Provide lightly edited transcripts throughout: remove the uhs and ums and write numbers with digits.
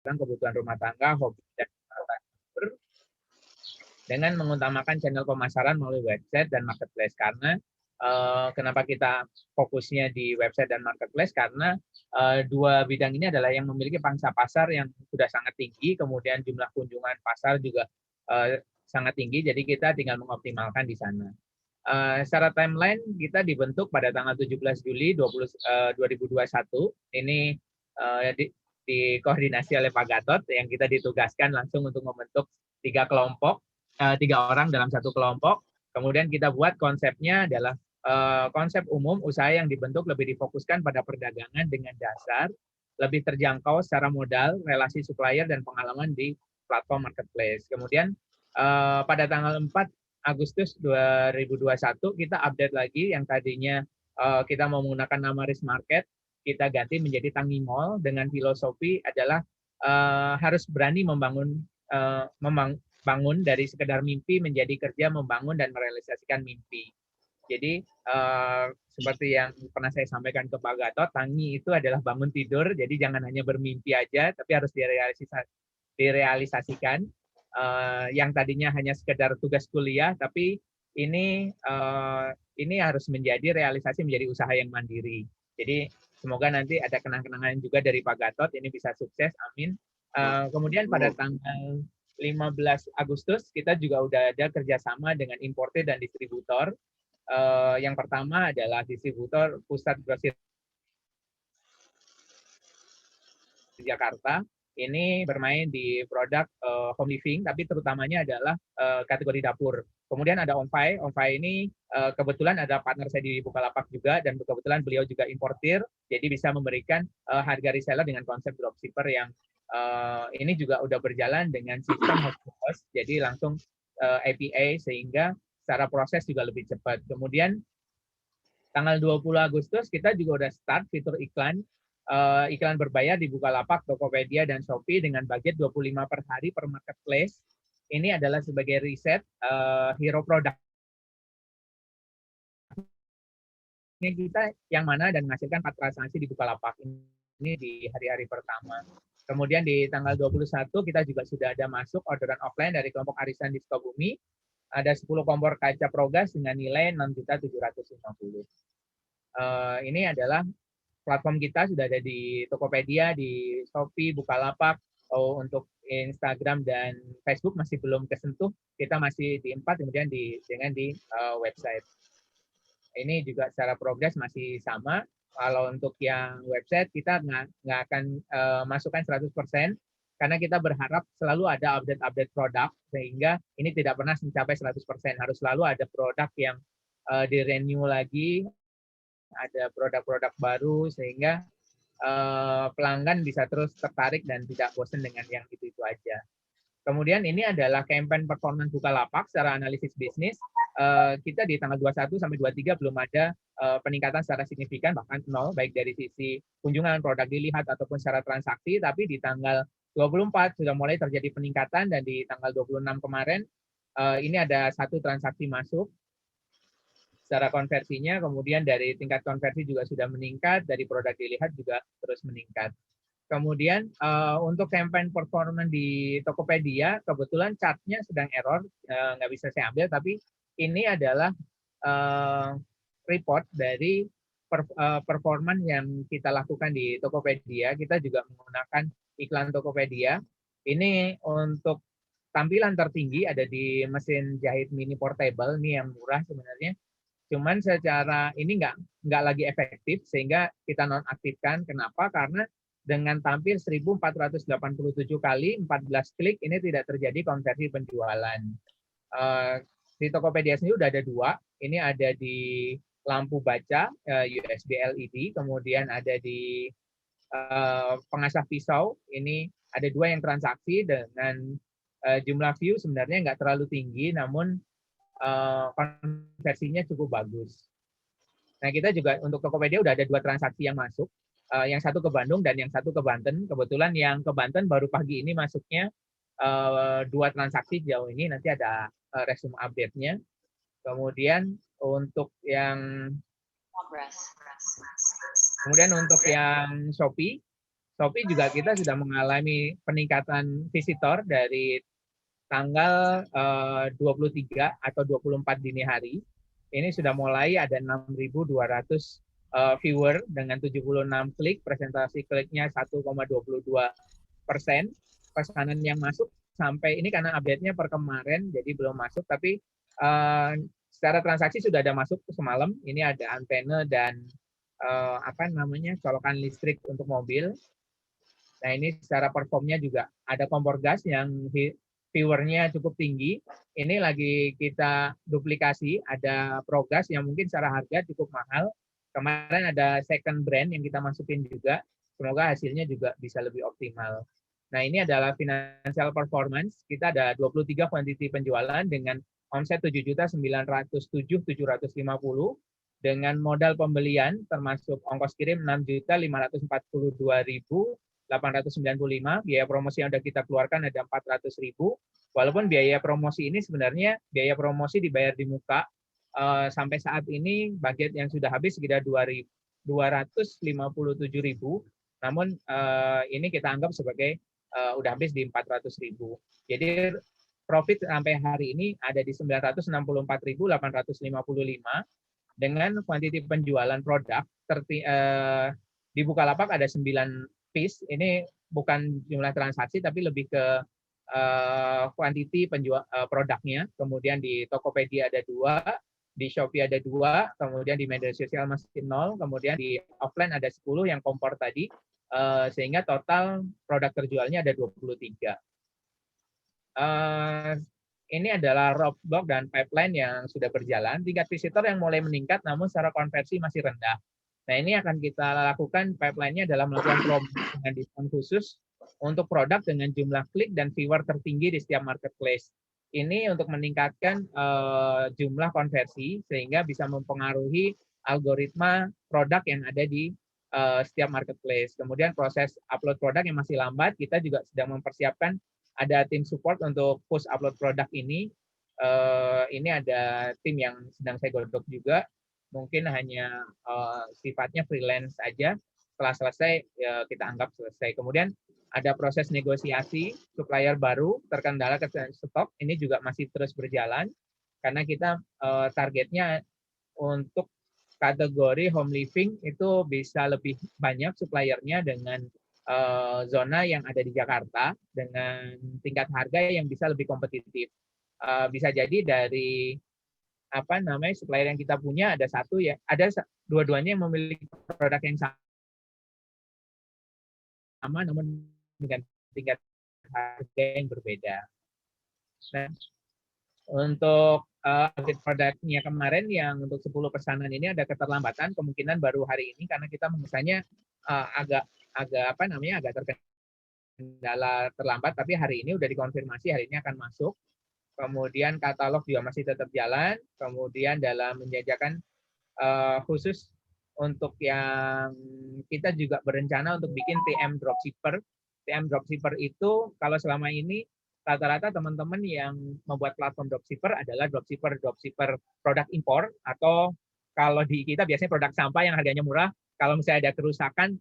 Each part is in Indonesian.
kebutuhan rumah tangga, hobi, dan pengetahuan dengan mengutamakan channel pemasaran melalui website dan marketplace. Karena kenapa kita fokusnya di website dan marketplace? Karena dua bidang ini adalah yang memiliki pangsa pasar yang sudah sangat tinggi, kemudian jumlah kunjungan pasar juga sangat tinggi, jadi kita tinggal mengoptimalkan di sana. Secara timeline kita dibentuk pada tanggal 17 Juli 2021. Ini dikoordinasi oleh Pak Gatot yang kita ditugaskan langsung untuk membentuk 3 kelompok, 3 orang dalam satu kelompok. Kemudian kita buat konsepnya adalah konsep umum usaha yang dibentuk lebih difokuskan pada perdagangan dengan dasar lebih terjangkau secara modal, relasi supplier, dan pengalaman di platform marketplace. Kemudian pada tanggal 4 Agustus 2021 kita update lagi yang tadinya kita mau menggunakan nama Risk Market, kita ganti menjadi Tangi Mall dengan filosofi adalah harus berani membangun dari sekedar mimpi menjadi kerja, membangun dan merealisasikan mimpi. Jadi seperti yang pernah saya sampaikan ke Pak Gatot, Tangi itu adalah bangun tidur, jadi jangan hanya bermimpi aja, tapi harus direalisasikan. Yang tadinya hanya sekedar tugas kuliah, tapi ini harus menjadi realisasi menjadi usaha yang mandiri. Jadi semoga nanti ada kenang-kenangan juga dari Pak Gatot, ini bisa sukses, amin. Kemudian pada tanggal 15 Agustus kita juga udah ada kerjasama dengan importer dan distributor. Yang pertama adalah distributor Pusat Grosir Jakarta. Ini bermain di produk home living, tapi terutamanya adalah kategori dapur. Kemudian ada Onfai. Onfai ini kebetulan ada partner saya di Bukalapak juga, dan kebetulan beliau juga importir, jadi bisa memberikan harga reseller dengan konsep dropshipper yang ini juga udah berjalan dengan sistem host-to-host, jadi langsung APA sehingga secara proses juga lebih cepat. Kemudian tanggal 20 Agustus kita juga udah start fitur iklan berbayar di Bukalapak, Tokopedia, dan Shopee dengan budget 25 per hari per marketplace. Ini adalah sebagai riset hero product ini kita yang mana dan menghasilkan 4 transaksi di Bukalapak ini di hari-hari pertama. Kemudian di tanggal 21 kita juga sudah ada masuk orderan offline dari kelompok arisan di Sukabumi. Ada 10 kompor kaca Progas dengan nilai 6.750.000. Ini adalah platform kita sudah ada di Tokopedia, di Shopee, Bukalapak, untuk Instagram dan Facebook masih belum kesentuh. Kita masih di 4, kemudian di website. Ini juga secara progres masih sama. Kalau untuk yang website kita nggak akan masukkan 100%, karena kita berharap selalu ada update-update produk, sehingga ini tidak pernah mencapai 100%. Harus selalu ada produk yang di-renew lagi, ada produk-produk baru, sehingga pelanggan bisa terus tertarik dan tidak bosan dengan yang itu-itu aja. Kemudian ini adalah campaign performance Bukalapak secara analisis bisnis. Kita di tanggal 21 sampai 23 belum ada peningkatan secara signifikan, bahkan 0, baik dari sisi kunjungan produk dilihat ataupun secara transaksi, tapi di tanggal 24 sudah mulai terjadi peningkatan, dan di tanggal 26 kemarin ini ada 1 transaksi masuk secara konversinya, kemudian dari tingkat konversi juga sudah meningkat, dari produk dilihat juga terus meningkat. Kemudian untuk campaign performance di Tokopedia, kebetulan chartnya sedang error, nggak bisa saya ambil, tapi ini adalah report dari performance yang kita lakukan di Tokopedia. Kita juga menggunakan iklan Tokopedia. Ini untuk tampilan tertinggi ada di mesin jahit mini portable, ini yang murah sebenarnya. Cuman secara ini nggak lagi efektif, sehingga kita nonaktifkan. Kenapa? Karena dengan tampil 1.487 kali 14 klik ini tidak terjadi konversi penjualan. Di Tokopedia sendiri udah ada 2. Ini ada di lampu baca USB LED, kemudian ada di pengasah pisau. Ini ada 2 yang transaksi dengan jumlah view sebenarnya nggak terlalu tinggi, namun konversinya cukup bagus. Nah, kita juga untuk Tokopedia udah ada 2 transaksi yang masuk. Yang satu ke Bandung dan yang satu ke Banten. Kebetulan yang ke Banten baru pagi ini masuknya 2 transaksi jauh ini. Nanti ada resume update-nya. Kemudian untuk yang Shopee Shopee juga kita sudah mengalami peningkatan visitor dari tanggal 23 atau 24 dini hari. Ini sudah mulai ada 6.200 viewer dengan 76 klik, presentasi kliknya 1,22%. Pesanan yang masuk sampai ini karena update-nya per kemarin, jadi belum masuk, tapi secara transaksi sudah ada masuk semalam. Ini ada antena dan colokan listrik untuk mobil. Nah, ini secara performnya juga ada kompor gas yang viewernya cukup tinggi. Ini lagi kita duplikasi, ada Progas yang mungkin secara harga cukup mahal. Kemarin ada second brand yang kita masukin juga. Semoga hasilnya juga bisa lebih optimal. Nah, ini adalah financial performance. Kita ada 23 quantity penjualan dengan omset 7.907.750 dengan modal pembelian termasuk ongkos kirim 6.542.895, biaya promosi yang sudah kita keluarkan ada 400.000. Walaupun biaya promosi ini sebenarnya biaya promosi dibayar di muka, sampai saat ini budget yang sudah habis sekitar 257.000, namun ini kita anggap sebagai udah habis di 400.000. Jadi profit sampai hari ini ada di 964.855 dengan kuantiti penjualan produk di Bukalapak ada 9 piece. Ini bukan jumlah transaksi tapi lebih ke kuantiti penjual produknya. Kemudian di Tokopedia ada 2, di Shopee ada 2, kemudian di media sosial masih 0, kemudian di offline ada 10 yang kompor tadi, sehingga total produk terjualnya ada 23. Ini adalah roadblock dan pipeline yang sudah berjalan. Tingkat visitor yang mulai meningkat, namun secara konversi masih rendah. Nah, ini akan kita lakukan pipeline-nya dalam melakukan promo dengan diskon khusus untuk produk dengan jumlah klik dan viewer tertinggi di setiap marketplace. Ini untuk meningkatkan jumlah konversi sehingga bisa mempengaruhi algoritma produk yang ada di setiap marketplace. Kemudian proses upload produk yang masih lambat, kita juga sedang mempersiapkan ada tim support untuk push upload produk ini. Ini ada tim yang sedang saya godok juga. Mungkin hanya sifatnya freelance aja. Setelah selesai, kita anggap selesai. Kemudian ada proses negosiasi supplier baru, terkendala ketersediaan stok. Ini juga masih terus berjalan. Karena kita targetnya untuk kategori home living itu bisa lebih banyak suppliernya dengan zona yang ada di Jakarta dengan tingkat harga yang bisa lebih kompetitif. Bisa jadi dari supplier yang kita punya ada satu ya, ada dua-duanya yang memiliki produk yang sama namun dengan tingkat harga yang berbeda. Nah, untuk update produknya kemarin yang untuk 10 pesanan ini ada keterlambatan, kemungkinan baru hari ini karena kita memesannya agak terkendala terlambat, tapi hari ini udah dikonfirmasi hari ini akan masuk. Kemudian katalog juga masih tetap jalan. Kemudian dalam menjajakan khusus untuk yang kita juga berencana untuk bikin TM Dropshipper. TM Dropshipper itu kalau selama ini rata-rata teman-teman yang membuat platform dropshipper adalah dropshipper produk impor, atau kalau di kita biasanya produk sampah yang harganya murah. Kalau misalnya ada kerusakan,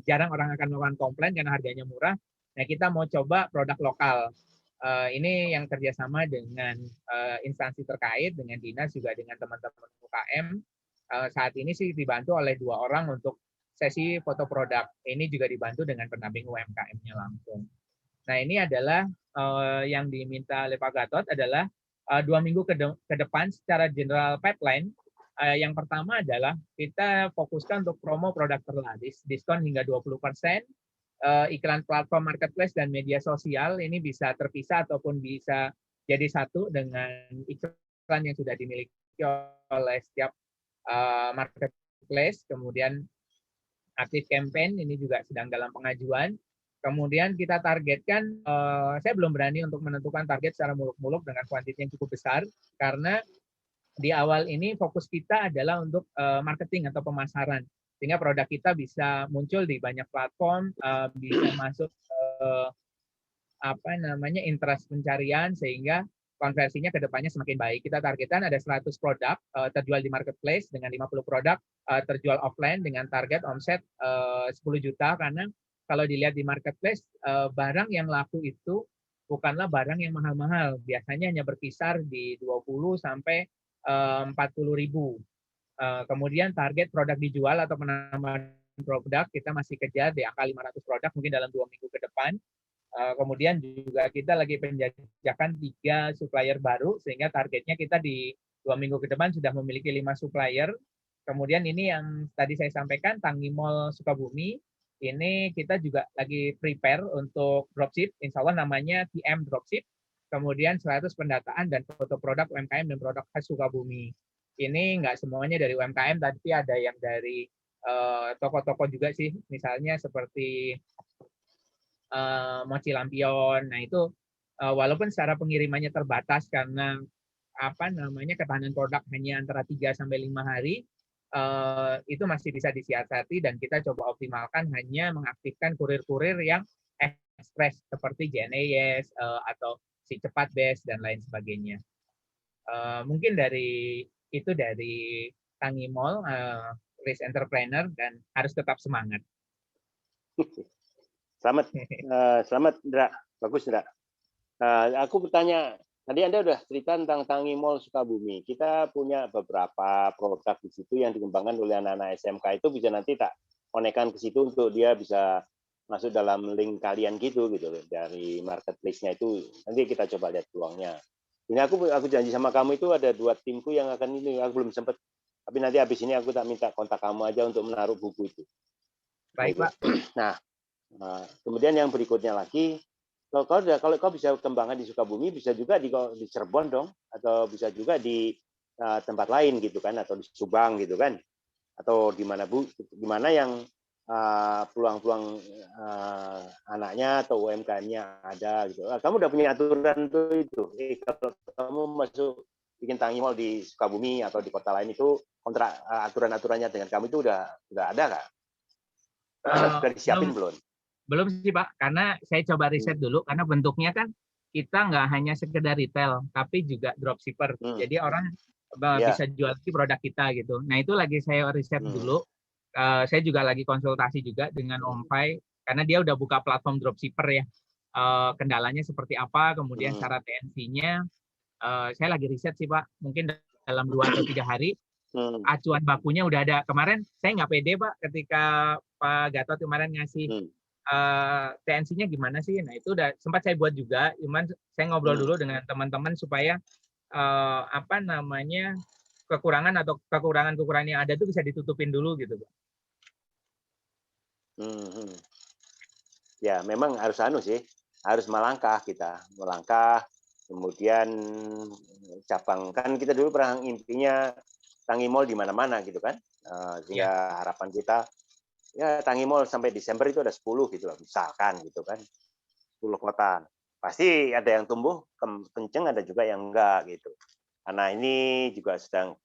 jarang orang akan melakukan komplain karena harganya murah. Nah, kita mau coba produk lokal. Ini yang kerjasama dengan instansi terkait, dengan dinas, juga dengan teman-teman UKM. Saat ini sih dibantu oleh 2 orang untuk sesi foto produk. Ini juga dibantu dengan pendamping UMKM-nya langsung. Nah, ini adalah yang diminta oleh Pak Gatot adalah 2 minggu ke depan secara general pipeline. Yang pertama adalah kita fokuskan untuk promo produk terlaris, diskon hingga 20%, iklan platform marketplace dan media sosial ini bisa terpisah ataupun bisa jadi satu dengan iklan yang sudah dimiliki oleh setiap marketplace. Kemudian aktif campaign ini juga sedang dalam pengajuan. Kemudian kita targetkan, saya belum berani untuk menentukan target secara muluk-muluk dengan kuantitas yang cukup besar, karena di awal ini fokus kita adalah untuk marketing atau pemasaran, sehingga produk kita bisa muncul di banyak platform, bisa masuk interest pencarian, sehingga konversinya ke depannya semakin baik. Kita targetkan ada 100 produk terjual di marketplace dengan 50 produk terjual offline dengan target omset 10 juta, karena kalau dilihat di marketplace, barang yang laku itu bukanlah barang yang mahal-mahal. Biasanya hanya berkisar di 20 sampai 40.000. Kemudian target produk dijual atau penambahan produk kita masih kejar di angka 500 produk mungkin dalam 2 minggu ke depan. Kemudian juga kita lagi penjajakan 3 supplier baru sehingga targetnya kita di 2 minggu ke depan sudah memiliki 5 supplier. Kemudian ini yang tadi saya sampaikan, Tangi Mall Sukabumi, ini kita juga lagi prepare untuk dropship, insya Allah namanya TM Dropship. Kemudian 100 pendataan dan foto produk UMKM dan produk khas Sukabumi. Ini nggak semuanya dari UMKM, tapi ada yang dari toko-toko juga sih, misalnya seperti Mochi Lampion. Nah itu walaupun secara pengirimannya terbatas karena ketahanan produk hanya antara 3 sampai 5 hari, itu masih bisa disiasati dan kita coba optimalkan hanya mengaktifkan kurir-kurir yang ekspres seperti JNES atau si cepat best dan lain sebagainya. Mungkin dari Tangi Mall, risk entrepreneur, dan harus tetap semangat. Selamat, Indra. Bagus, Indra. Aku bertanya, tadi Anda sudah cerita tentang Tangi Mall Sukabumi. Kita punya beberapa produk di situ yang dikembangkan oleh anak-anak SMK. Itu bisa nanti tak konekkan ke situ untuk dia bisa masuk dalam link kalian gitu dari marketplace-nya itu. Nanti kita coba lihat peluangnya. Ini aku janji sama kamu itu ada 2 timku yang akan ini. Aku belum sempat. Tapi nanti habis ini aku tak minta kontak kamu aja untuk menaruh buku itu. Baik, Pak. Nah, kemudian yang berikutnya lagi, kalau kau bisa kembangkan di Sukabumi, bisa juga di Cirebon dong, atau bisa juga di tempat lain gitu kan, atau di Subang gitu kan, atau di mana yang peluang-peluang anaknya atau UMKM-nya ada gitu. Kamu udah punya aturan itu. Kalau kamu masuk bikin Tangi Mall di Sukabumi atau di kota lain itu kontrak aturan-aturannya dengan kamu itu udah ada nggak? Sudah disiapin belum? Belum sih Pak, karena saya coba riset dulu, karena bentuknya kan kita nggak hanya sekedar retail, tapi juga dropshipper. Jadi orang bisa jual di produk kita gitu. Nah itu lagi saya riset dulu. Saya juga lagi konsultasi juga dengan Om Fai, karena dia udah buka platform dropshipper ya. Kendalanya seperti apa, kemudian syarat TNC-nya. Saya lagi riset sih Pak, mungkin dalam 2 atau 3 hari acuan bakunya udah ada. Kemarin saya nggak pede Pak ketika Pak Gatot kemarin ngasih TNC-nya gimana sih? Nah itu udah sempat saya buat juga, cuman saya ngobrol dulu dengan teman-teman supaya kekurangan atau kekurangan yang ada itu bisa ditutupin dulu gitu, Pak. Ya memang harus harus melangkah kemudian cabang kan kita dulu pernah impinya Tangi Mall di mana-mana gitu kan, sehingga harapan kita ya Tangi Mall sampai Desember itu ada 10 gitu loh, misalkan gitu kan, 10 kota. Pasti ada yang tumbuh kenceng, ada juga yang enggak gitu. Karena ini juga sedang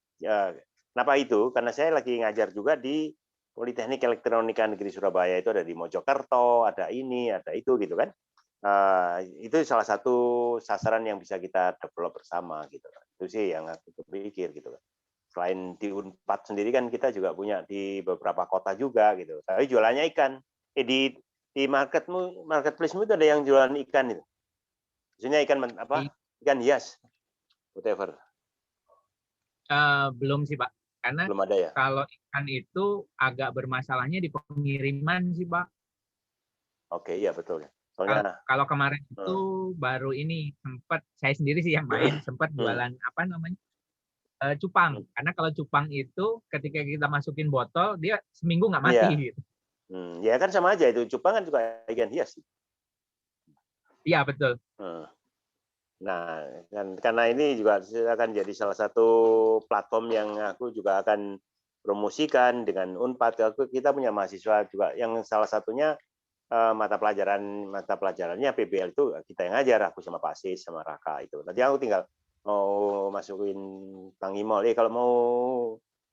kenapa itu? Karena saya lagi ngajar juga di Politeknik Elektronika Negeri Surabaya, itu ada di Mojokerto, ada ini, ada itu gitu kan. Itu salah satu sasaran yang bisa kita develop bersama gitu. Itu sih yang aku pikir gitu kan. Selain di Unpad sendiri kan kita juga punya di beberapa kota juga gitu. Tapi jualannya ikan. Di marketplace-mu itu ada yang jualan ikan itu. Maksudnya ikan apa? Ikan hias, whatever. Belum sih Pak, karena belum ada ya? Kalau ikan itu agak bermasalahnya di pengiriman sih Pak. Oke, iya betul. Soalnya kalau kemarin itu baru ini sempat saya sendiri sih yang main sempat jualan cupang. Karena kalau cupang itu ketika kita masukin botol dia seminggu nggak mati gitu. Ya kan sama aja itu, cupang kan juga ikan hias. Iya betul. Nah, karena ini juga akan jadi salah satu platform yang aku juga akan promosikan dengan Unpad. Kita punya mahasiswa juga yang salah satunya mata pelajarannya PBL itu kita yang ngajar, aku sama Pak Sis sama Raka itu. Nanti aku tinggal mau masukin Tangi Mall. Kalau mau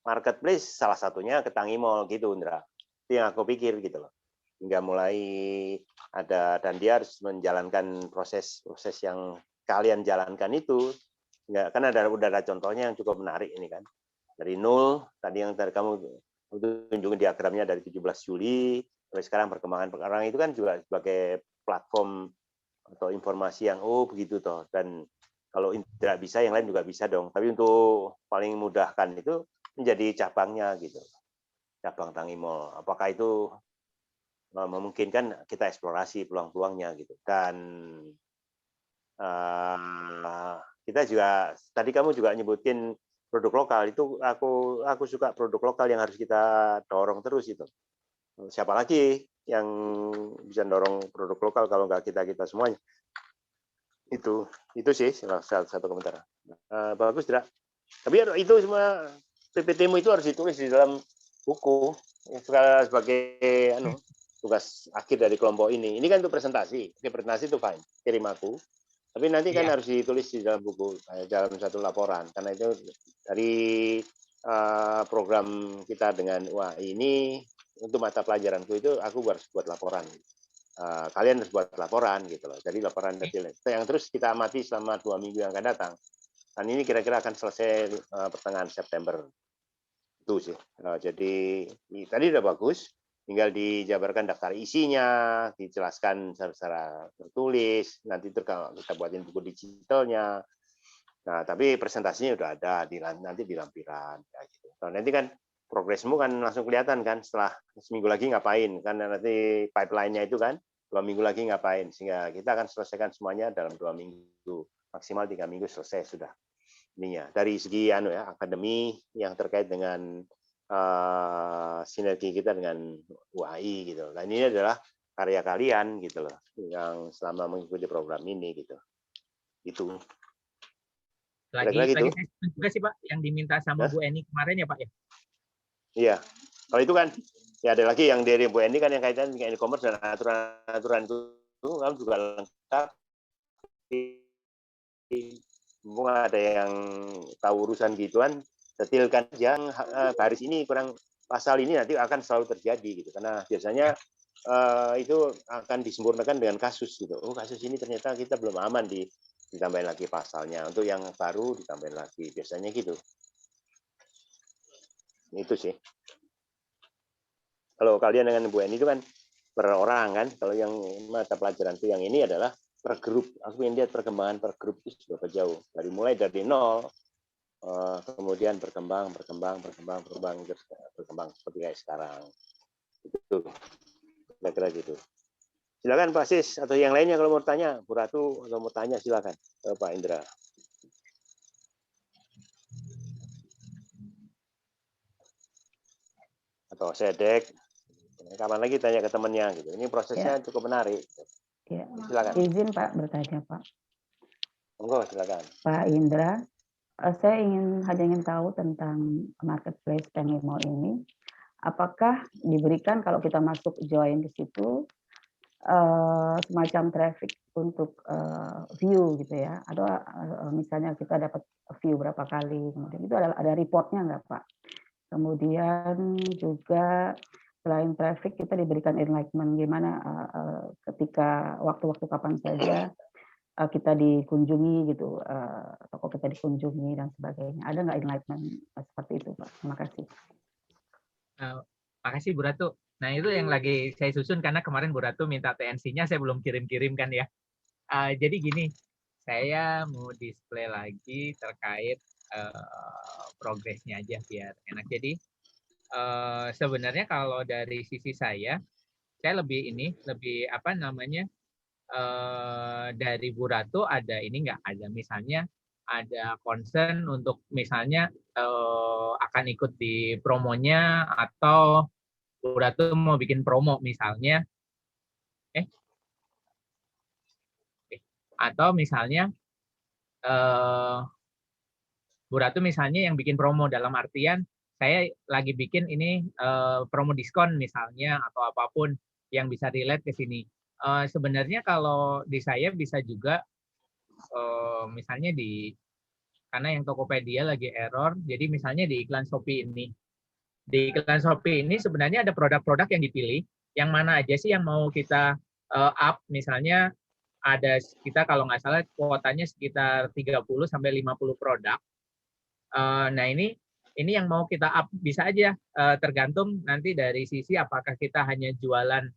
marketplace salah satunya ke Tangi Mall gitu, Indra. Itu yang aku pikir gitu loh. Hingga mulai ada, dan dia harus menjalankan proses yang kalian jalankan itu. Enggak, kan udah ada contohnya yang cukup menarik ini kan. Dari nol, tadi yang kamu tunjukin diagramnya dari 17 Juli, Sampai sekarang perkembangan itu kan juga sebagai platform atau informasi yang begitu toh, dan kalau tidak bisa yang lain juga bisa dong, tapi untuk paling mudahkan itu menjadi cabangnya gitu, cabang Tangimol. Apakah itu memungkinkan kita eksplorasi peluang-peluangnya gitu. Dan kita juga tadi kamu juga nyebutin produk lokal, itu aku suka produk lokal yang harus kita dorong terus itu. Siapa lagi yang bisa dorong produk lokal kalau nggak kita semuanya? Itu sih salah satu komentar. Bagus tidak? Tapi itu semua PPT-mu itu harus ditulis di dalam buku sebagai tugas akhir dari kelompok ini. Ini kan untuk presentasi. Oke, presentasi itu fine, kirim aku. Tapi nanti kan harus ditulis di dalam buku, dalam satu laporan. Karena itu dari program kita dengan UI ini untuk mata pelajaranku itu aku harus buat laporan. Kalian harus buat laporan gitu loh. Jadi laporan detail yang terus kita amati selama 2 minggu yang akan datang. Dan ini kira-kira akan selesai pertengahan September. Itu sih. Jadi tadi udah bagus. Tinggal dijabarkan daftar isinya, dijelaskan secara tertulis. Nanti kita buatin buku digitalnya. Nah, tapi presentasinya udah ada nanti di lampiran. Ya, gitu. Nah, nanti kan progresmu kan langsung kelihatan kan setelah seminggu lagi ngapain kan, nanti pipeline-nya itu kan 2 minggu lagi ngapain, sehingga kita akan selesaikan semuanya dalam 2 minggu, maksimal 3 minggu selesai sudah ininya. Dari segi akademi yang terkait dengan sinergi kita dengan UAI gitu. Dan ini adalah karya kalian gitu loh, yang selama mengikuti program ini gitu. Itu. Lagi gitu. saya juga sih Pak yang diminta sama Bu Eni kemarin ya Pak ya. Iya, kalau itu kan ya ada lagi yang dari Bu Eni kan yang kaitan dengan e-commerce dan aturan-aturan itu kamu juga lengkap. Mumpung ada yang tahu urusan gituan, detilkan yang garis ini kurang pasal ini nanti akan selalu terjadi gitu, karena biasanya itu akan disempurnakan dengan kasus gitu. Oh, kasus ini ternyata kita belum aman, ditambahin lagi pasalnya. Untuk yang baru ditambahin lagi, biasanya gitu. Itu sih. Kalau kalian dengan Bu Eni itu kan per orang kan, kalau yang mata pelajaran itu yang ini adalah per grup. Aku ingin lihat perkembangan per grup itu seberapa jauh. Mulai dari nol, kemudian berkembang seperti kayak sekarang. Itu kira-kira gitu. Silakan Pak Sis atau yang lainnya kalau mau tanya, Bu Ratu atau mau tanya silakan Pak Indra. Atau Sedek, kapan lagi tanya ke temannya gitu. Ini prosesnya cukup menarik. Ya. Silakan. Izin Pak bertanya Pak. Monggo silakan. Pak Indra, saya hanya ingin tahu tentang marketplace Tangimol ini. Apakah diberikan kalau kita masuk join di situ semacam traffic untuk view gitu ya? Atau misalnya kita dapat view berapa kali, kemudian itu ada reportnya nggak Pak? Kemudian juga selain traffic kita diberikan enlightenment gimana ketika waktu-waktu kapan saja kita dikunjungi gitu, toko kita dikunjungi dan sebagainya. Ada nggak enlightenment seperti itu Pak? Terima kasih. Makasih Bu Ratu. Nah itu yang lagi saya susun karena kemarin Bu Ratu minta TNC-nya saya belum kirim-kirim kan ya. Jadi gini, saya mau display lagi terkait progresnya aja biar enak. Jadi sebenarnya kalau dari sisi saya lebih apa namanya, dari Bu Ratu ada ini nggak, ada misalnya ada concern untuk misalnya akan ikut di promonya, atau Bu Ratu mau bikin promo misalnya, atau misalnya Bu Ratu misalnya yang bikin promo dalam artian saya lagi bikin ini promo diskon misalnya atau apapun yang bisa relate ke sini. Sebenarnya kalau di saya bisa juga misalnya karena yang Tokopedia lagi error, jadi misalnya di iklan Shopee ini. Di iklan Shopee ini sebenarnya ada produk-produk yang dipilih, yang mana aja sih yang mau kita up, misalnya ada kita kalau nggak salah kuotanya sekitar 30 sampai 50 produk. Nah ini Ini yang mau kita up bisa aja, tergantung nanti dari sisi apakah kita hanya jualan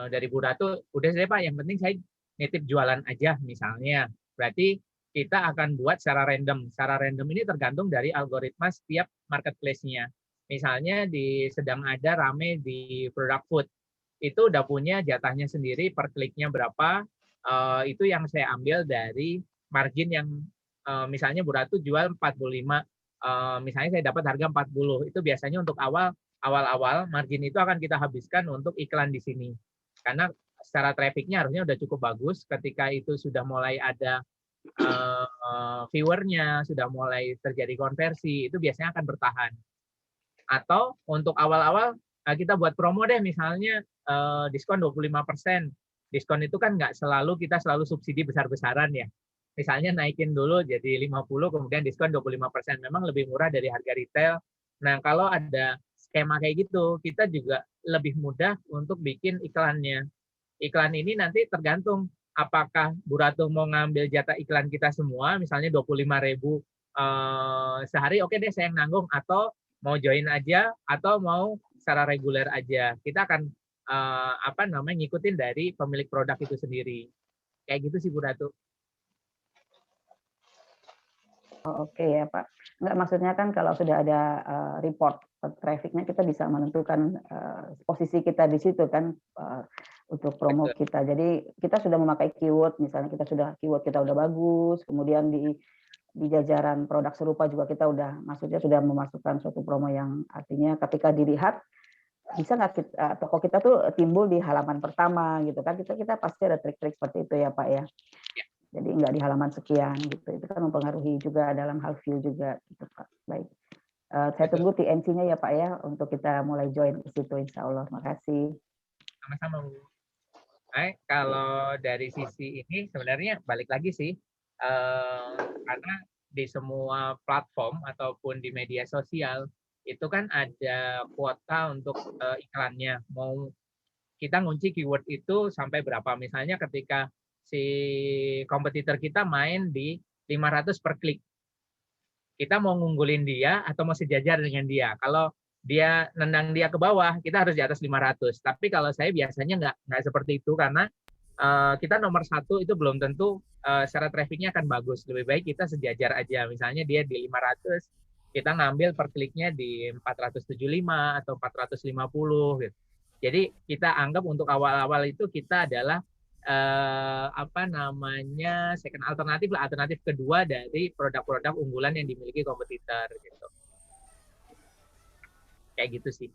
dari Bu Ratu, udah deh Pak, yang penting saya nitip jualan aja misalnya. Berarti kita akan buat secara random. Secara random ini tergantung dari algoritma setiap marketplace-nya. Misalnya sedang ada rame di produk food, itu udah punya jatahnya sendiri per kliknya berapa, itu yang saya ambil dari margin yang misalnya Bu Ratu jual 45, misalnya saya dapat harga 40, itu biasanya untuk awal-awal margin itu akan kita habiskan untuk iklan di sini. Karena secara trafficnya harusnya udah cukup bagus, ketika itu sudah mulai ada viewernya, sudah mulai terjadi konversi, itu biasanya akan bertahan. Atau untuk awal-awal kita buat promo deh, misalnya diskon 25%. Diskon itu kan nggak selalu kita selalu subsidi besar-besaran ya. Misalnya naikin dulu jadi 50, kemudian diskon 25%. Memang lebih murah dari harga retail. Nah, kalau ada skema kayak gitu, kita juga lebih mudah untuk bikin iklannya. Iklan ini nanti tergantung apakah Bu Ratu mau ngambil jatah iklan kita semua, misalnya 25.000 sehari, oke deh saya yang nanggung, atau mau join aja, atau mau secara reguler aja. Kita akan ngikutin dari pemilik produk itu sendiri. Kayak gitu sih Bu Ratu. Oh, oke ya Pak. Enggak, maksudnya kan kalau sudah ada report trafficnya, kita bisa menentukan posisi kita di situ kan untuk promo kita. Jadi kita sudah memakai keyword, misalnya keyword kita udah bagus, kemudian di jajaran produk serupa juga kita maksudnya sudah memasukkan suatu promo yang artinya ketika dilihat bisa nggak toko kita tuh timbul di halaman pertama gitu kan, kita pasti ada trik-trik seperti itu ya Pak ya. Jadi nggak di halaman sekian gitu, itu kan mempengaruhi juga dalam hal view juga gitu Pak. Baik, saya tunggu TNC-nya ya Pak ya untuk kita mulai join ke situ insya Allah. Makasih. Sama-sama Bu. Kalau dari sisi ini sebenarnya balik lagi sih, karena di semua platform ataupun di media sosial itu kan ada kuota untuk iklannya. Mau kita ngunci keyword itu sampai berapa? Misalnya ketika si kompetitor kita main di 500 per klik, kita mau ngunggulin dia atau mau sejajar dengan dia. Kalau dia nendang dia ke bawah, kita harus di atas 500. Tapi kalau saya biasanya nggak seperti itu, karena kita nomor 1 itu belum tentu secara trafficnya akan bagus. Lebih baik kita sejajar aja. Misalnya dia di 500, kita ngambil per kliknya di 475 atau 450 gitu. Jadi kita anggap untuk awal-awal itu kita adalah second alternatif kedua dari produk-produk unggulan yang dimiliki kompetitor gitu. Kayak gitu sih.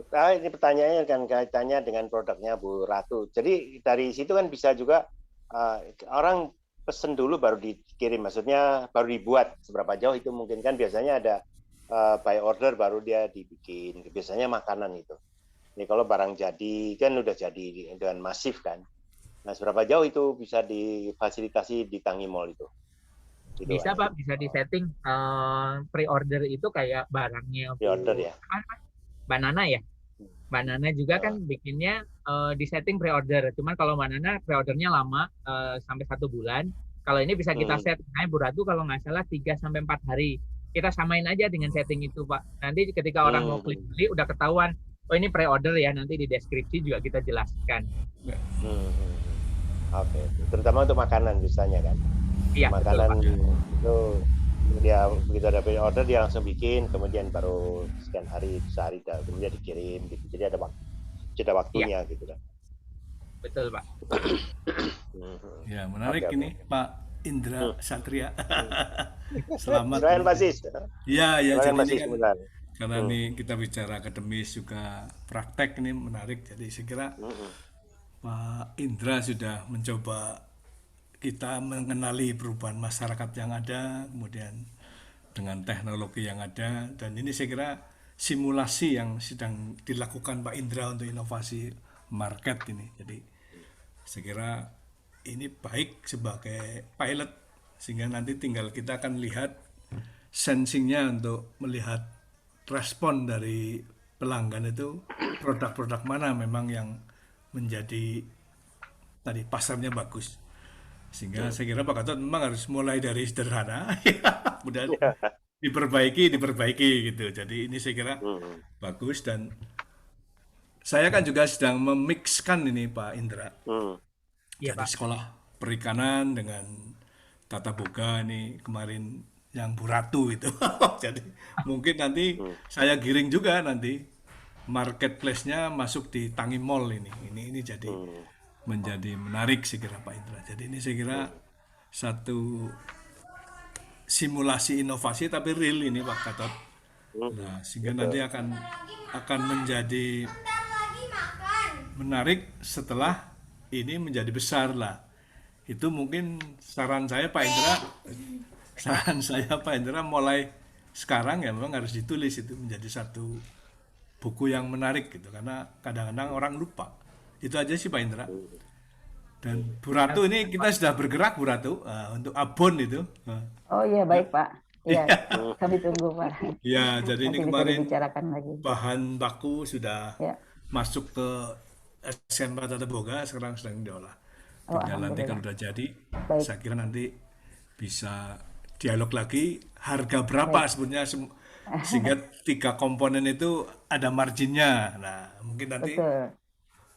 Ini pertanyaannya kan kaitannya dengan produknya Bu Ratu. Jadi dari situ kan bisa juga orang pesen dulu baru dikirim, maksudnya baru dibuat seberapa jauh itu mungkin kan biasanya ada by order baru dia dibikin, biasanya makanan itu. Ini kalau barang jadi kan udah jadi dengan masif kan. Nah seberapa jauh itu bisa difasilitasi di Tangi Mall itu? Gitu bisa kan? Pak, bisa disetting pre-order itu kayak barangnya. Pre-order ya. Banana ya. Banana juga kan bikinnya di setting pre-order. Cuman kalau Banana pre-ordernya lama sampai 1 bulan. Kalau ini bisa kita set, Bu Ratu kalau nggak salah 3 sampai 4 hari. Kita samain aja dengan setting itu Pak. Nanti ketika orang mau klik beli udah ketahuan. Oh ini pre-order ya, nanti di deskripsi juga kita jelaskan. Oke, terutama untuk makanan biasanya kan. Iya, makanan betul, itu dia begitu ada pre-order dia langsung bikin, kemudian baru sekian hari, sehari kemudian dikirim gitu. Jadi ada jeda waktunya ya. Gitu kan. Betul Pak. Ya menarik ini Pak Indra Satria. Selamat. Ya jadi ini kan karena ini kita bicara akademis juga praktek, ini menarik. Jadi saya kira Pak Indra sudah mencoba kita mengenali perubahan masyarakat yang ada, kemudian dengan teknologi yang ada, dan ini saya kira simulasi yang sedang dilakukan Pak Indra untuk inovasi market ini. Jadi saya kira ini baik sebagai pilot, sehingga nanti tinggal kita akan lihat sensingnya untuk melihat respon dari pelanggan itu, produk-produk mana memang yang menjadi tadi pasarnya bagus. Sehingga saya kira Pak Gatot memang harus mulai dari sederhana kemudian diperbaiki gitu. Jadi ini saya kira bagus, dan saya kan juga sedang memixkan ini Pak Indra. Iya, Jadi Pak. sekolah perikanan dengan tata boga ini kemarin yang Bu Ratu itu. Jadi mungkin nanti saya giring juga nanti marketplace-nya masuk di Tangi Mall ini. Ini jadi menjadi menarik saya kira Pak Indra. Jadi ini saya kira satu simulasi inovasi tapi real ini Pak Gatot. Nah, sehingga nanti akan menjadi menarik setelah ini menjadi besar lah. Itu mungkin saran saya Pak Indra mulai sekarang ya memang harus ditulis, itu menjadi satu buku yang menarik gitu, karena kadang-kadang orang lupa. Itu aja sih Pak Indra. Dan Bu Ratu ini kita sudah bergerak Bu Ratu untuk abon itu. Oh iya, baik Pak. Iya, kami tunggu Pak. Ya, jadi Nanti ini bisa kemarin dibicarakan lagi. bahan baku sudah Ya. masuk ke SMK Tata Boga, sekarang sedang diolah. Oh, Tinggal nanti kalau alhamdulillah. udah jadi, Baik. saya kira nanti bisa dialog lagi harga berapa sebenarnya, sehingga 3 komponen itu ada marginnya. Nah, mungkin nanti Betul.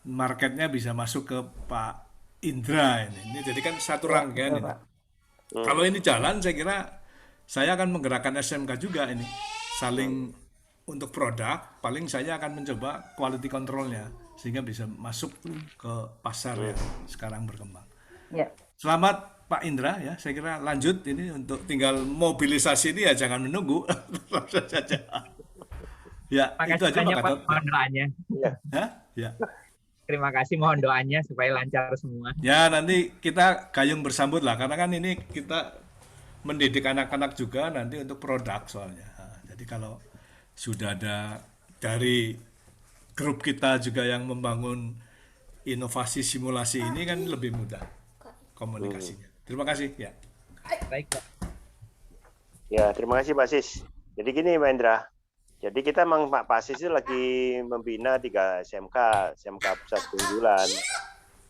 marketnya bisa masuk ke Pak Indra ini. Ini jadi kan satu rangkaian betul, ini. Pak. Kalau ini jalan, saya kira saya akan menggerakkan SMK juga ini. Saling untuk produk, paling saya akan mencoba quality controlnya sehingga bisa masuk ke pasar yang sekarang berkembang. Ya. Selamat Pak Indra ya, saya kira lanjut ini untuk tinggal mobilisasi ini ya, jangan menunggu. Saja. Ya, itu aja Pak Gatot. Mohon doanya. Ya. Terima kasih, mohon doanya supaya lancar semua. Ya, nanti kita gayung bersambut lah, karena kan ini kita mendidik anak-anak juga nanti untuk produk soalnya. Nah, jadi kalau sudah ada dari grup kita juga yang membangun inovasi simulasi ini kan lebih mudah komunikasinya. Terima kasih ya. Baik, Pak. Ya, terima kasih Pak Sis. Jadi gini Pak Indra. Jadi kita memang Pak Sis itu lagi membina 3 SMK pusat keunggulan.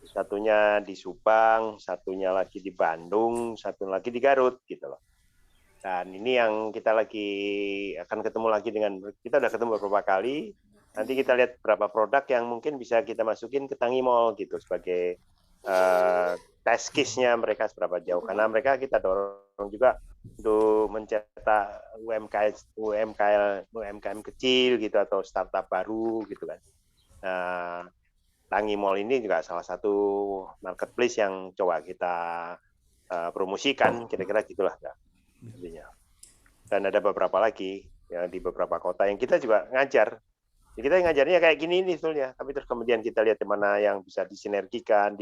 Satunya di Subang, satunya lagi di Bandung, satu lagi di Garut gitu loh. Dan ini yang kita lagi akan ketemu lagi kita udah ketemu beberapa kali. Nanti kita lihat berapa produk yang mungkin bisa kita masukin ke Tangi Mall gitu sebagai test case-nya mereka seberapa jauh. Karena mereka kita dorong juga untuk mencetak UMKM kecil gitu atau startup baru gitu kan. Nah, Tangi Mall ini juga salah satu marketplace yang coba kita promosikan, kira-kira gitulah intinya. Dan ada beberapa lagi yang di beberapa kota yang kita juga ngajar. Jadi kita ngajarnya kayak gini nih sebetulnya, tapi terus kemudian kita lihat di mana yang bisa disinergikan,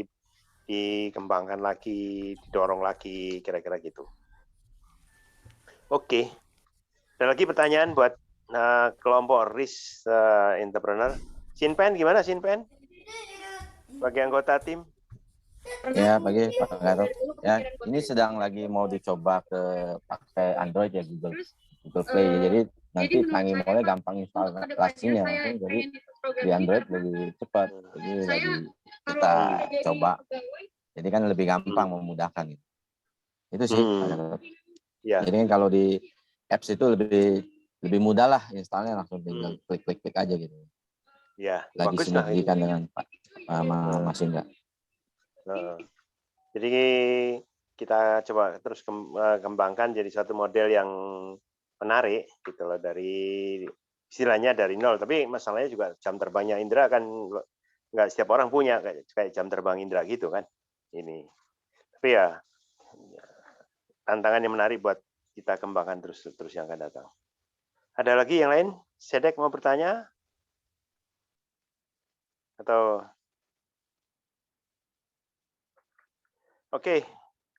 dikembangkan lagi, didorong lagi, kira-kira gitu. Oke. Ada lagi pertanyaan buat kelompok risk entrepreneur. Sinpen gimana Sinpen? Bagi anggota tim? Ya, bagi Pak Gatot. Ya, ini sedang lagi mau dicoba pakai Android ya, Google Play. Jadi nanti Tangi Mall gampang instalasinya. Jadi di Android lebih cepat. Jadi lagi kita coba. Jadi kan lebih gampang, memudahkan. Itu sih Pak Gatot. Ya. Jadi kan kalau di apps itu lebih mudah lah installnya, langsung tinggal klik aja gitu. Ya, lagi sinergikan dengan Pak Mas Indra. Jadi kita coba terus kembangkan jadi satu model yang menarik gitu loh, dari istilahnya dari nol. Tapi masalahnya juga jam terbangnya Indra kan nggak setiap orang punya kayak jam terbang Indra gitu kan ini. Tapi ya tantangan yang menarik buat kita kembangkan terus yang akan datang. Ada lagi yang lain? Sedek mau bertanya? Atau Oke,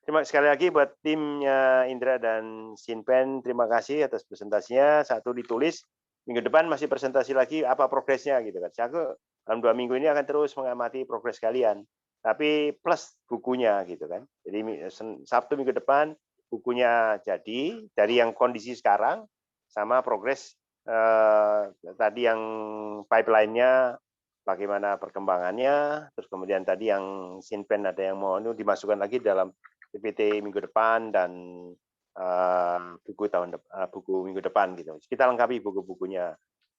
terima kasih sekali lagi buat timnya Indra dan Sinpen. Terima kasih atas presentasinya. Satu ditulis, minggu depan masih presentasi lagi apa progresnya gitu kan. Saya dalam 2 minggu ini akan terus mengamati progres kalian. Tapi plus bukunya gitu kan. Jadi Sabtu minggu depan bukunya jadi dari yang kondisi sekarang sama progres tadi yang pipeline-nya. Bagaimana perkembangannya, terus kemudian tadi yang Sinpen ada yang mau dimasukkan lagi dalam PPT minggu depan, dan buku minggu depan gitu. Kita lengkapi buku-bukunya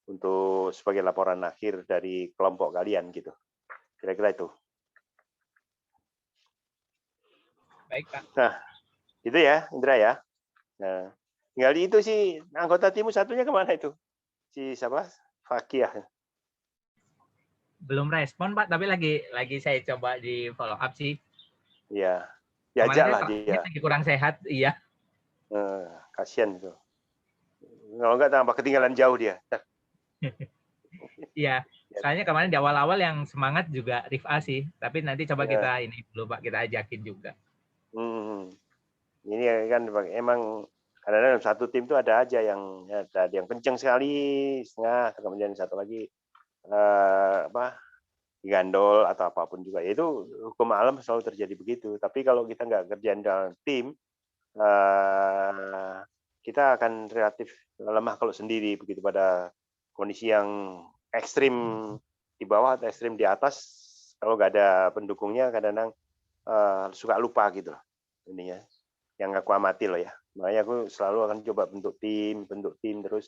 untuk sebagai laporan akhir dari kelompok kalian gitu. Kira-kira itu. Baik, Pak. Nah, itu ya, Indra ya. Nah, tinggal itu sih anggota tim satunya kemana itu? Si siapa? Fakiah. Belum respon, Pak, tapi lagi saya coba di follow up sih. Iya. Diajak lah dia. Lagi kurang sehat, iya. Kasihan itu. Kalau enggak tambah ketinggalan jauh dia. Iya. Soalnya kemarin di awal-awal yang semangat juga Rif'a sih, tapi nanti coba kita ini dulu Pak, kita ajakin juga. Ini kan emang kadang dalam satu tim itu ada aja yang kenceng sekali setengah, kemudian satu lagi digandol atau apapun juga. Itu hukum alam selalu terjadi begitu. Tapi kalau kita nggak kerjain dalam tim, kita akan relatif lemah kalau sendiri begitu pada kondisi yang ekstrim di bawah atau ekstrim di atas. Kalau nggak ada pendukungnya kadang-kadang suka lupa gitu loh ininya. Yang aku amati loh ya. Makanya aku selalu akan coba bentuk tim terus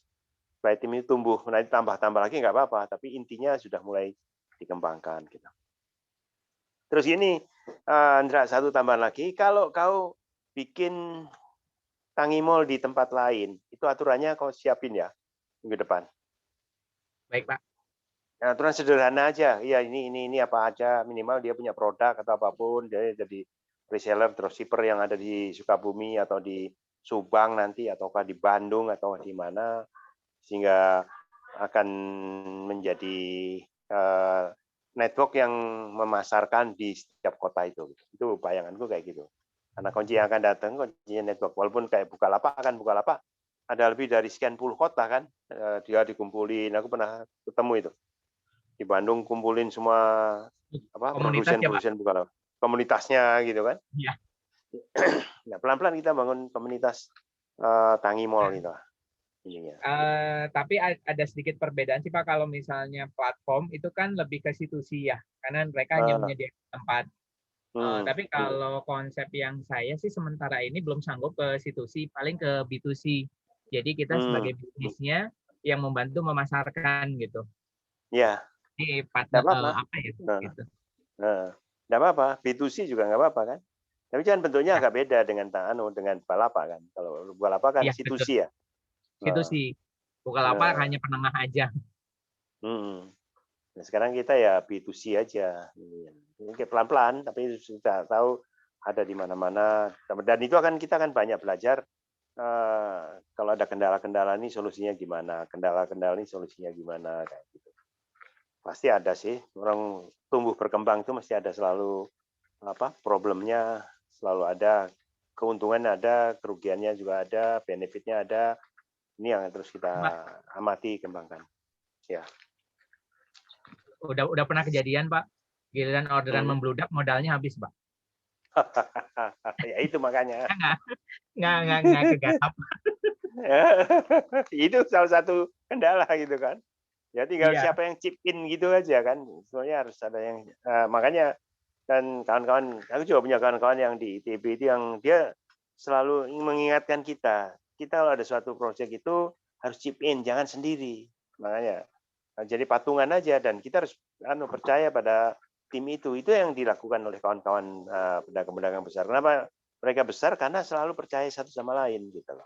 supaya tim itu tumbuh. Nanti tambah lagi nggak apa-apa, tapi intinya sudah mulai dikembangkan gitu. Terus ini Andra, satu tambahan lagi, kalau kau bikin Tangimol di tempat lain, itu aturannya kau siapin ya minggu depan. Baik, Pak. Nah, aturan sederhana aja. Iya, ini apa aja, minimal dia punya produk atau apapun, dia jadi reseller, dropshipper yang ada di Sukabumi atau di Subang nanti, ataukah di Bandung atau di mana, sehingga akan menjadi network yang memasarkan di setiap kota itu. Itu bayanganku kayak gitu. Karena kunci yang akan datang, kuncinya network. Walaupun kayak Bukalapak ada lebih dari sekian puluh kota kan, dia dikumpulin. Aku pernah ketemu itu di Bandung, kumpulin semua produsen Bukalapak, komunitasnya gitu kan. Iya. Nah, pelan-pelan kita bangun komunitas Tangimol gitu. Tapi ada sedikit perbedaan sih Pak, kalau misalnya platform itu kan lebih ke situsi ya, karena mereka hanya menyediakan tempat. Tapi kalau konsep yang saya sih sementara ini belum sanggup ke situsi, paling ke B2C. Jadi kita sebagai bisnisnya yang membantu memasarkan gitu. Iya. Ini partner apa ya? Gitu. Nggak apa-apa, B2C juga nggak apa-apa kan. Tapi kan bentuknya agak beda dengan Bukalapak kan. Kalau Bukalapak kan ya, situsi betul. Ya. Situsi. Bukalapak hanya penengah aja. Nah, sekarang kita ya B2C aja. Ini pelan-pelan, tapi sudah tahu ada di mana-mana. Dan itu kita akan banyak belajar. Kalau ada kendala-kendala ini solusinya gimana, kendala-kendala ini solusinya gimana, kayak gitu. Pasti ada sih. Orang tumbuh berkembang itu mesti ada selalu problemnya, selalu ada. Keuntungan ada, kerugiannya juga ada, benefitnya ada. Ini yang terus kita amati, kembangkan. Ya. Udah pernah kejadian Pak, giliran orderan membludak, modalnya habis Pak. Ya itu makanya. Nggak kegarap. Itu salah satu kendala gitu kan. Ya tinggal siapa yang chip in gitu aja kan. Sebenarnya harus ada yang makanya dan kawan-kawan, aku juga punya kawan-kawan yang di ITB itu yang dia selalu mengingatkan kita kalau ada suatu proyek itu harus chip in, jangan sendiri. Makanya jadi patungan aja, dan kita harus percaya pada tim itu. Itu yang dilakukan oleh kawan-kawan pedagang-pedagang besar. Kenapa mereka besar? Karena selalu percaya satu sama lain gitu loh.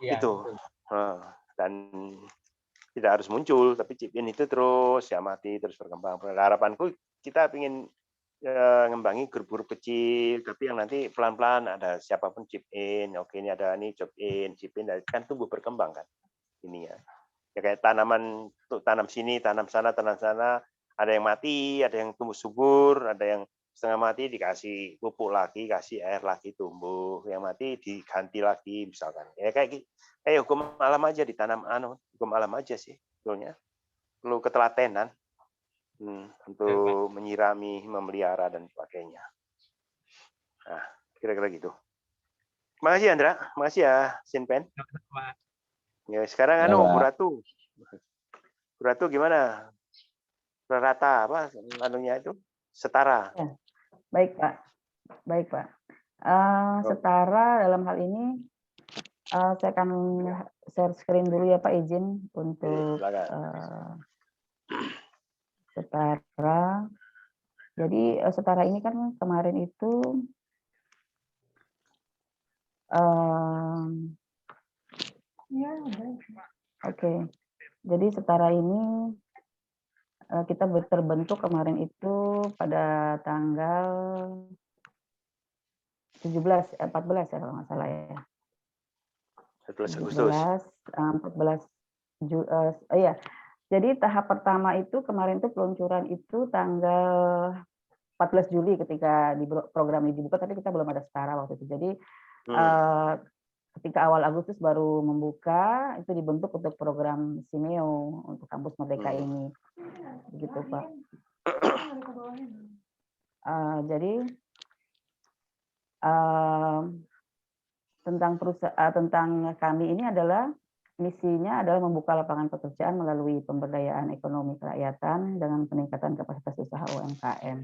Ya, itu. Dan tidak harus muncul, tapi chip in itu terus mati terus berkembang. Harapanku kita ingin ngembangi grup-grup kecil, tapi yang nanti pelan-pelan ada siapapun chip in, oke ini ada nih chip in, kan tumbuh berkembang kan ini ya. Ya kayak tanaman, tuh tanam sini, tanam sana, ada yang mati, ada yang tumbuh subur, ada yang setengah mati dikasih pupuk lagi, kasih air lagi tumbuh, yang mati diganti lagi misalkan. Ya kayak hukum alam aja ditanam hukum alam aja sih sebetulnya. Perlu ketelatenan. Untuk menyirami, memelihara dan sebagainya. Nah, kira-kira gitu. Makasih Andra, makasih ya Sinpen. Ya, sekarang Bu Ratu gimana? Rata apa anunya itu? Setara. Ya. Baik Pak. Setara dalam hal ini, saya akan share screen dulu ya Pak, izin untuk setara. Jadi setara ini kan kemarin itu oke. Jadi setara ini kita terbentuk kemarin itu pada tanggal 14 ya kalau nggak salah ya. 14 Agustus. 14 iya. Jadi tahap pertama itu kemarin itu peluncuran itu tanggal 14 Juli ketika program ini dibuka, tapi kita belum ada setara waktu itu. Jadi ketika awal Agustus baru membuka, itu dibentuk untuk program Simeo untuk kampus Merdeka ini. Begitu Pak. Jadi tentang kami ini adalah misinya adalah membuka lapangan pekerjaan melalui pemberdayaan ekonomi kerakyatan dengan peningkatan kapasitas usaha UMKM.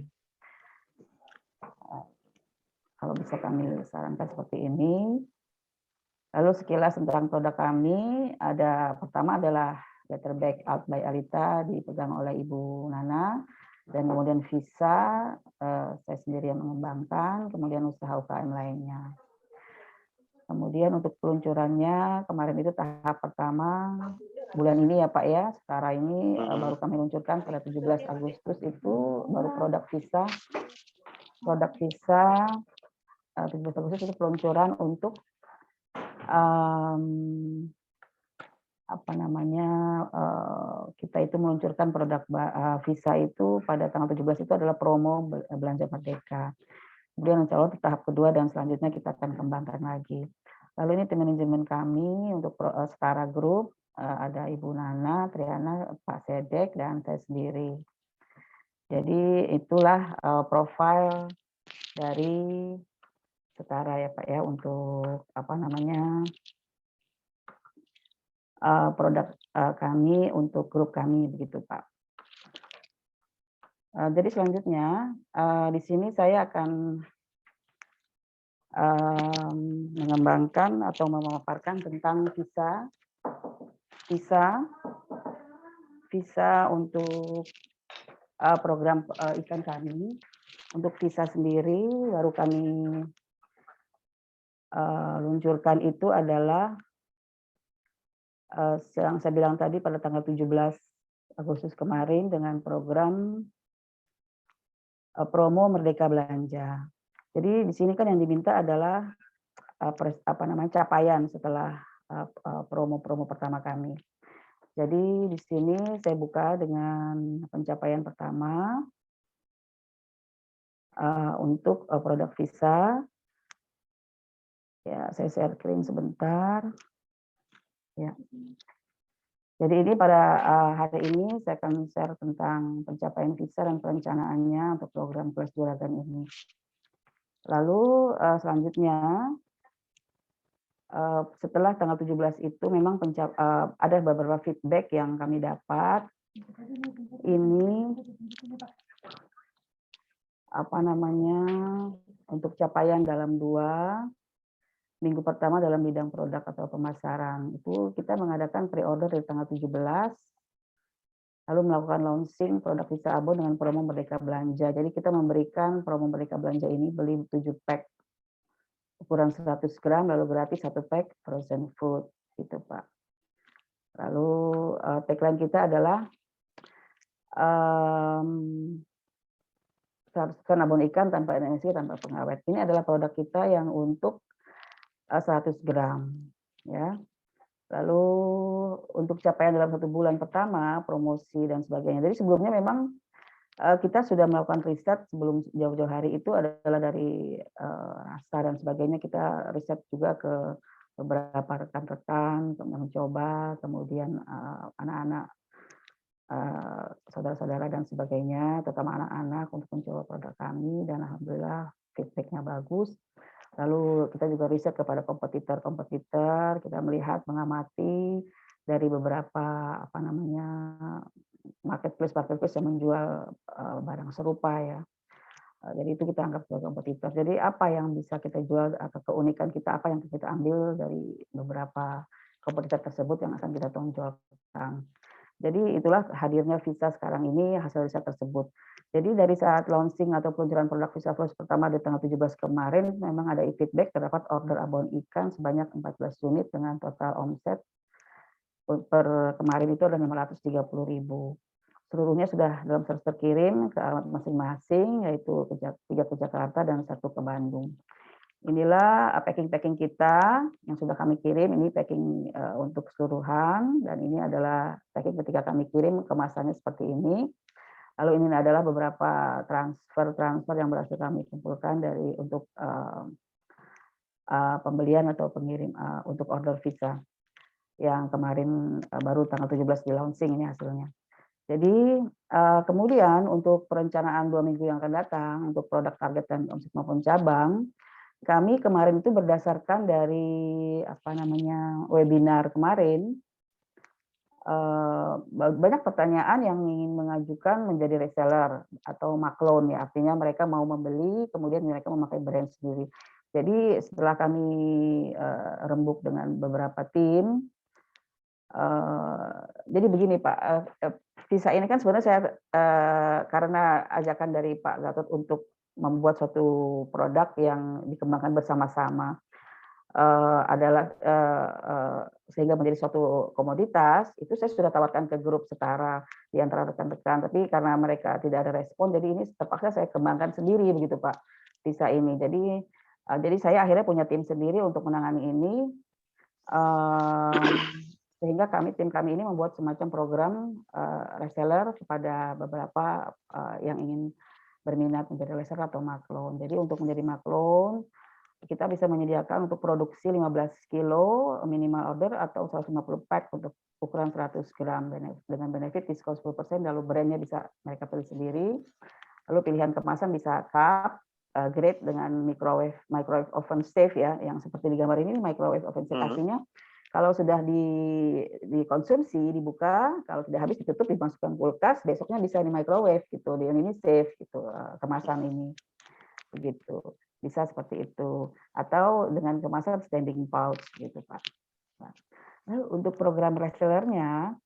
Kalau bisa kami sarankan seperti ini. Lalu sekilas tentang produk kami, pertama adalah Better Back Out by Alita dipegang oleh Ibu Nana, dan kemudian Visa saya sendiri yang mengembangkan, kemudian usaha UKM lainnya. Kemudian untuk peluncurannya kemarin itu tahap pertama bulan ini ya Pak ya, setara ini baru kami luncurkan pada 17 Agustus itu baru produk Visa. Produk Visa 17 Agustus itu peluncuran untuk kita itu meluncurkan produk Visa itu pada tanggal 17 itu adalah promo belanja merdeka. Kemudian insya Allah tahap kedua dan selanjutnya kita akan kembangkan lagi. Lalu ini tim manajemen kami untuk Setara Group, ada Ibu Nana, Triana, Pak Sedek, dan saya sendiri. Jadi itulah profil dari Setara ya Pak ya, untuk produk kami untuk grup kami begitu Pak. Jadi selanjutnya di sini saya akan mengembangkan atau memaparkan tentang visa untuk program ikan kami. Untuk visa sendiri baru kami luncurkan itu adalah yang saya bilang tadi pada tanggal 17 Agustus kemarin dengan program promo Merdeka Belanja. Jadi di sini kan yang diminta adalah capaian setelah promo pertama kami. Jadi di sini saya buka dengan pencapaian pertama untuk produk Visa. Ya, saya share screen sebentar. Ya. Jadi ini pada hari ini saya akan share tentang pencapaian Visa dan perencanaannya untuk program Plus Juragan ini. Lalu selanjutnya setelah tanggal 17 itu memang ada beberapa feedback yang kami dapat. Ini untuk capaian dalam 2 minggu pertama dalam bidang produk atau pemasaran. Itu kita mengadakan pre-order dari tanggal 17, lalu melakukan launching produk Visa Abo dengan promo Merdeka Belanja. Jadi kita memberikan promo Merdeka Belanja ini beli 7 pack ukuran 100 gram, lalu gratis 1 pack frozen food, gitu Pak. Lalu tagline kita adalah 100 abon ikan tanpa MSG, tanpa pengawet. Ini adalah produk kita yang untuk 100 gram. Ya. Lalu untuk capaian dalam 1 bulan pertama, promosi dan sebagainya. Jadi sebelumnya memang kita sudah melakukan riset sebelum jauh-jauh hari itu adalah dari rasa dan sebagainya. Kita riset juga ke beberapa rekan-rekan untuk mencoba, kemudian anak-anak, saudara-saudara dan sebagainya, terutama anak-anak untuk mencoba produk kami, dan alhamdulillah feedbacknya bagus. Lalu kita juga riset kepada kompetitor, kita melihat, mengamati dari beberapa marketplace yang menjual barang serupa ya. Jadi itu kita anggap sebagai kompetitor. Jadi apa yang bisa kita jual atau keunikan kita, apa yang kita ambil dari beberapa kompetitor tersebut yang akan kita tonjolkan. Jadi itulah hadirnya Visa sekarang ini hasil riset tersebut. Jadi dari saat launching atau peluncuran produk Visa Flows pertama di tanggal 17 kemarin, memang ada feedback terdapat order abon ikan sebanyak 14 unit dengan total omset per kemarin itu ada 530.000. Seluruhnya sudah dalam proses terkirim ke alamat masing-masing, yaitu 3 ke Jakarta dan 1 ke Bandung. Inilah packing-packing kita yang sudah kami kirim, ini packing untuk keseluruhan, dan ini adalah packing ketika kami kirim, kemasannya seperti ini. Lalu ini adalah beberapa transfer yang berhasil kami kumpulkan dari untuk pembelian atau pengirim untuk order Visa yang kemarin baru tanggal 17 di launching ini hasilnya. Jadi kemudian untuk perencanaan 2 minggu yang akan datang untuk produk target dan omset maupun cabang, kami kemarin itu berdasarkan dari webinar kemarin, banyak pertanyaan yang ingin mengajukan menjadi reseller atau maklon ya, artinya mereka mau membeli kemudian mereka memakai brand sendiri. Jadi setelah kami rembuk dengan beberapa tim, jadi begini Pak, Visa ini kan sebenarnya saya karena ajakan dari Pak Gatot untuk membuat suatu produk yang dikembangkan bersama-sama adalah sehingga menjadi suatu komoditas, itu saya sudah tawarkan ke grup setara di antara rekan-rekan, tapi karena mereka tidak ada respon, jadi ini terpaksa saya kembangkan sendiri begitu Pak, Visa ini. Jadi saya akhirnya punya tim sendiri untuk menangani ini. Sehingga tim kami ini membuat semacam program reseller kepada beberapa yang ingin berminat menjadi reseller atau maklon. Jadi untuk menjadi maklon, kita bisa menyediakan untuk produksi 15 kilo minimal order atau 150 pack untuk ukuran 100 gram dengan benefit diskon 10%, lalu brandnya bisa mereka pilih sendiri. Lalu pilihan kemasan bisa cup, grade dengan microwave oven safe ya, yang seperti di gambar ini microwave oven safe artinya kalau sudah dikonsumsi, dibuka, kalau tidak habis ditutup, dimasukkan kulkas, besoknya bisa di microwave gitu. Ini safe gitu kemasan ini. Begitu. Bisa seperti itu. Atau dengan kemasan standing pouch gitu, Pak. Nah, untuk program resellernya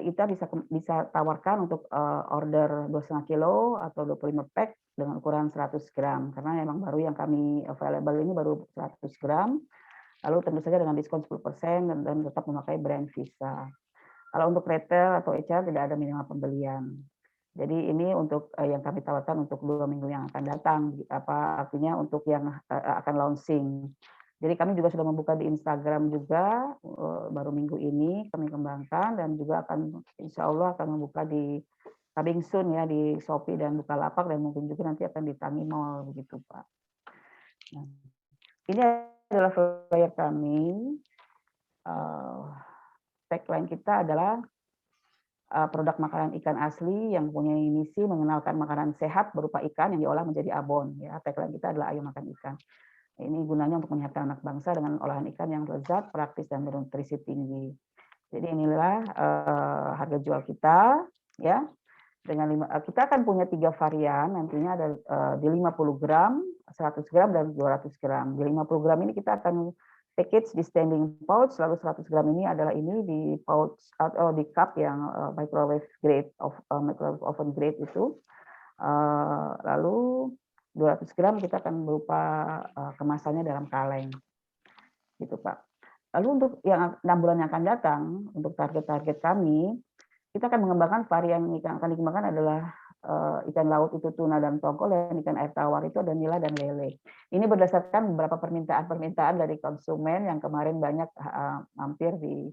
kita bisa tawarkan untuk order 2,5 kilo atau 25 pack dengan ukuran 100 gram karena memang baru yang kami available ini baru 100 gram. Lalu tentu saja dengan diskon 10% dan tetap memakai brand Visa. Kalau untuk retail atau HR tidak ada minimal pembelian. Jadi ini untuk yang kami tawarkan untuk 2 minggu yang akan datang. Artinya untuk yang akan launching. Jadi kami juga sudah membuka di Instagram juga baru minggu ini kami kembangkan dan juga akan insya Allah akan membuka di coming soon ya di Shopee dan Bukalapak dan mungkin juga nanti akan di Tangi Mall begitu Pak. Nah, ini adalah flyer kami. Tagline kita adalah produk makanan ikan asli yang mempunyai misi mengenalkan makanan sehat berupa ikan yang diolah menjadi abon. Ya, tagline kita adalah ayo makan ikan. Ini gunanya untuk menyehatkan anak bangsa dengan olahan ikan yang lezat, praktis dan bernutrisi tinggi. Jadi inilah harga jual kita, ya. Kita akan punya 3 varian, nantinya ada di 50 gram, 100 gram, dan 200 gram. Di 50 gram ini kita akan package di standing pouch, lalu 100 gram ini adalah ini di pouch atau di cup yang microwave grade, microwave oven grade itu. Lalu 200 gram kita akan berupa kemasannya dalam kaleng. Gitu Pak. Lalu untuk yang 6 bulan yang akan datang, untuk target-target kami, kita akan mengembangkan varian ikan yang akan dikembangkan adalah ikan laut itu tuna dan tongkol, dan ikan air tawar itu ada nila dan lele. Ini berdasarkan beberapa permintaan dari konsumen yang kemarin banyak mampir di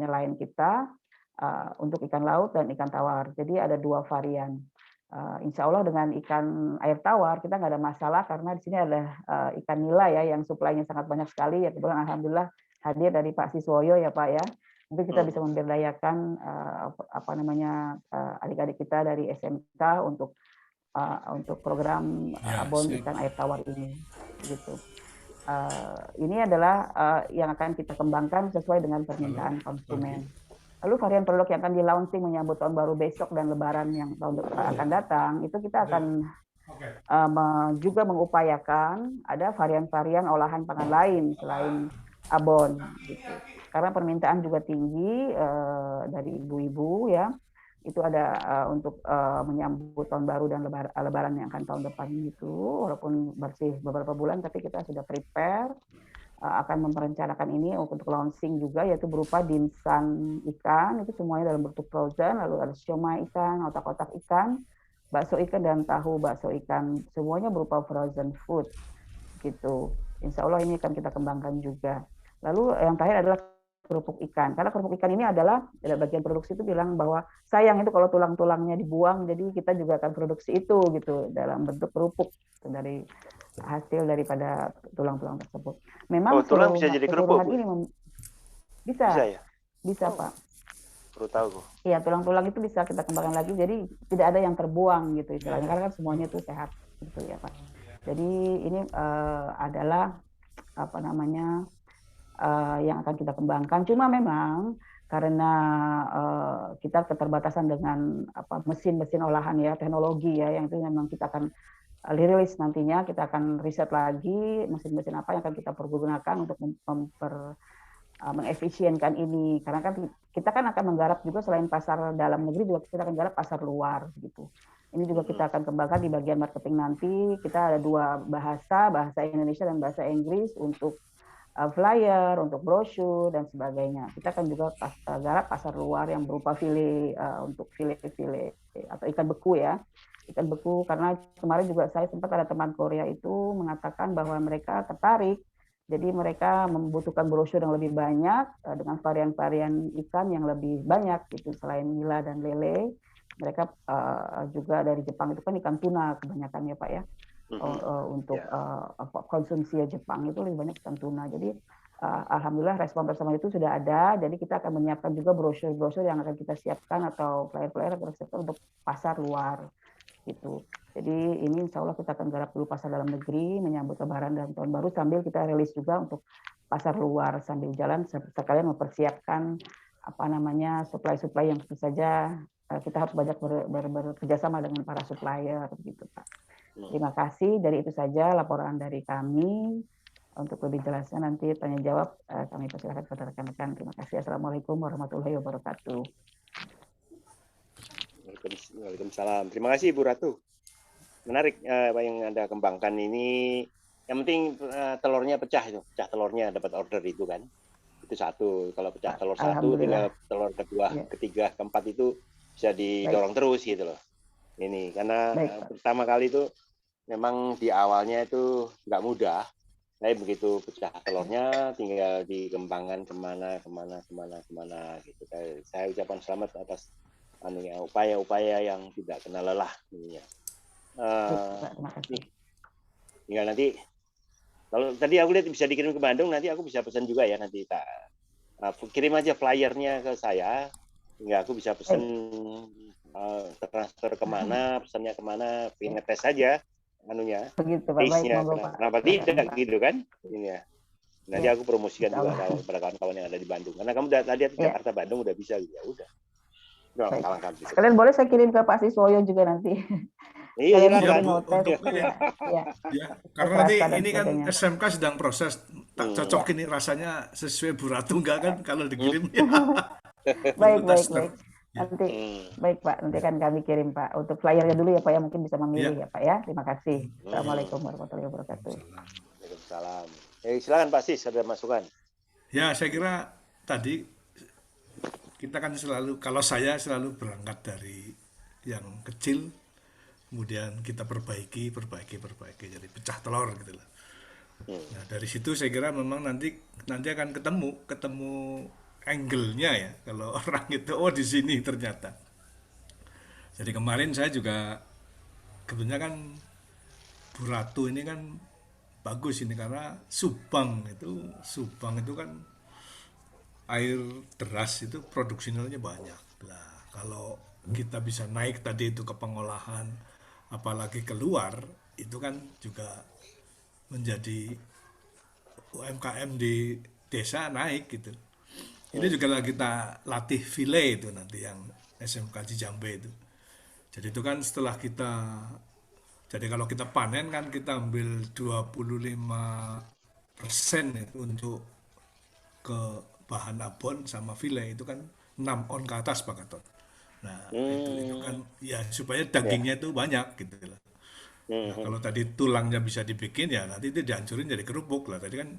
line kita untuk ikan laut dan ikan tawar. Jadi ada 2 varian. Insya Allah dengan ikan air tawar kita nggak ada masalah karena di sini ada ikan nila ya yang suplainya sangat banyak sekali ya. Kebetulan alhamdulillah hadir dari Pak Siswoyo ya Pak ya. Mungkin kita bisa memberdayakan adik-adik kita dari SMK untuk program abon ikan air tawar ini gitu. Ini adalah yang akan kita kembangkan sesuai dengan permintaan konsumen. Lalu varian produk yang akan di-launching menyambut tahun baru besok dan lebaran yang tahun depan akan datang, itu kita akan juga mengupayakan ada varian-varian olahan pangan lain selain abon gitu. Karena permintaan juga tinggi dari ibu-ibu ya. Itu ada untuk menyambut tahun baru dan lebaran yang akan tahun depan itu, walaupun bersih beberapa bulan tapi kita sudah prepare akan merencanakan ini untuk launching juga, yaitu berupa dimsum ikan, itu semuanya dalam bentuk frozen, lalu ada siomay ikan, otak-otak ikan, bakso ikan dan tahu bakso ikan, semuanya berupa frozen food gitu. Insya Allah ini akan kita kembangkan juga. Lalu yang terakhir adalah kerupuk ikan, karena kerupuk ikan ini adalah bagian produksi itu bilang bahwa sayang itu kalau tulang-tulangnya dibuang, jadi kita juga akan produksi itu gitu dalam bentuk kerupuk dari hasil daripada tulang-tulang tersebut. Memang tulang bisa jadi kerupuk ini bisa ya? Bisa Pak. Perlu tahu. Iya, tulang-tulang itu bisa kita kembangkan lagi, jadi tidak ada yang terbuang gitu istilahnya, karena kan semuanya itu sehat gitu ya Pak. Jadi ini adalah apa namanya yang akan kita kembangkan. Cuma memang karena kita keterbatasan dengan mesin-mesin olahan ya, teknologi ya, yang itu memang kita akan rilis nantinya, kita akan riset lagi mesin-mesin apa yang akan kita pergunakan untuk mengefisienkan ini, karena kan kita kan akan menggarap juga selain pasar dalam negeri juga kita akan garap pasar luar gitu. Ini juga kita akan kembangkan di bagian marketing nanti. Kita ada 2 bahasa Indonesia dan bahasa Inggris untuk flyer, untuk brosur dan sebagainya. Kita akan juga garap pasar luar yang berupa file untuk file atau ikan beku ya. Ikan beku, karena kemarin juga saya sempat ada teman Korea itu mengatakan bahwa mereka tertarik, jadi mereka membutuhkan brosur yang lebih banyak dengan varian-varian ikan yang lebih banyak gitu, selain nila dan lele. Mereka juga dari Jepang itu kan ikan tuna kebanyakan ya Pak ya, untuk konsumsi Jepang itu lebih banyak ikan tuna. Jadi alhamdulillah respon bersama itu sudah ada, jadi kita akan menyiapkan juga brosur-brosur yang akan kita siapkan atau flyer-flyer yang kita siapkan untuk pasar luar gitu. Jadi ini insya Allah kita akan garap dulu pasar dalam negeri menyambut lebaran dan tahun baru, sambil kita rilis juga untuk pasar luar sambil jalan, sekalian mempersiapkan supply yang tentu saja kita harus banyak bekerja sama dengan para supplier gitu Pak. Terima kasih, dari itu saja laporan dari kami. Untuk lebih jelasnya nanti tanya jawab kami persilakan kepada rekan-rekan. Terima kasih. Assalamualaikum warahmatullahi wabarakatuh. Waalaikumsalam. Terima kasih Ibu Ratu. Menarik apa yang Anda kembangkan ini. Yang penting telurnya pecah telurnya dapat order itu kan. Itu satu. Kalau pecah telur satu, tinggal telur kedua, ketiga, keempat itu bisa didorong terus gitu loh. Ini karena pertama kali itu memang di awalnya itu nggak mudah. Tapi begitu pecah telurnya tinggal dikembangkan kemana gitu. Saya ucapkan selamat atas upaya-upaya yang tidak kena lelah ininya. Tinggal nanti kalau tadi aku lihat bisa dikirim ke Bandung, nanti aku bisa pesan juga ya, nanti kirim aja flyernya ke saya, hingga aku bisa pesan transfer kemana, pesannya kemana, ngetes saja anunya, taste-nya, kenapa tidak gitu kan ini ya. Nanti aku promosikan juga kepada kawan-kawan yang ada di Bandung, karena kamu tadi Jakarta Bandung udah bisa gitu ya, udah. Sekalian boleh saya kirim ke Pak Siswoyo juga nanti. Iya, karena nanti ini kan SMK sedang proses, tak cocok ini rasanya sesuai Bu Ratu enggak kan kalau dikirim ya. Baik. Nanti baik Pak, nanti kan kami kirim Pak. Untuk flyernya dulu ya Pak ya, mungkin bisa memilih ya Pak ya. Terima kasih. Assalamualaikum warahmatullahi wabarakatuh. Waalaikumsalam. Silakan Pak Sis, ada masukan. Ya, saya kira tadi kita kan selalu, kalau saya selalu berangkat dari yang kecil, kemudian kita perbaiki, jadi pecah telur gitu lah. Nah dari situ saya kira memang nanti akan ketemu angle-nya ya, kalau orang itu di sini ternyata. Jadi kemarin saya juga kebetulan kan Bu Ratu ini kan bagus ini, karena Subang itu kan air deras itu produksinya banyak. Nah, kalau kita bisa naik tadi itu ke pengolahan, apalagi keluar, itu kan juga menjadi UMKM di desa naik gitu. Ini juga lagi kita latih file itu nanti yang SMK Cijambe itu. Jadi itu kan setelah kita, jadi kalau kita panen kan kita ambil 25% itu untuk ke bahan abon sama file itu kan 6 on ke atas Pak Gatot. Nah, itu kan ya supaya dagingnya itu banyak gitu lah. Nah, kalau tadi tulangnya bisa dibikin ya nanti itu dihancurin jadi kerupuk lah. Tadi kan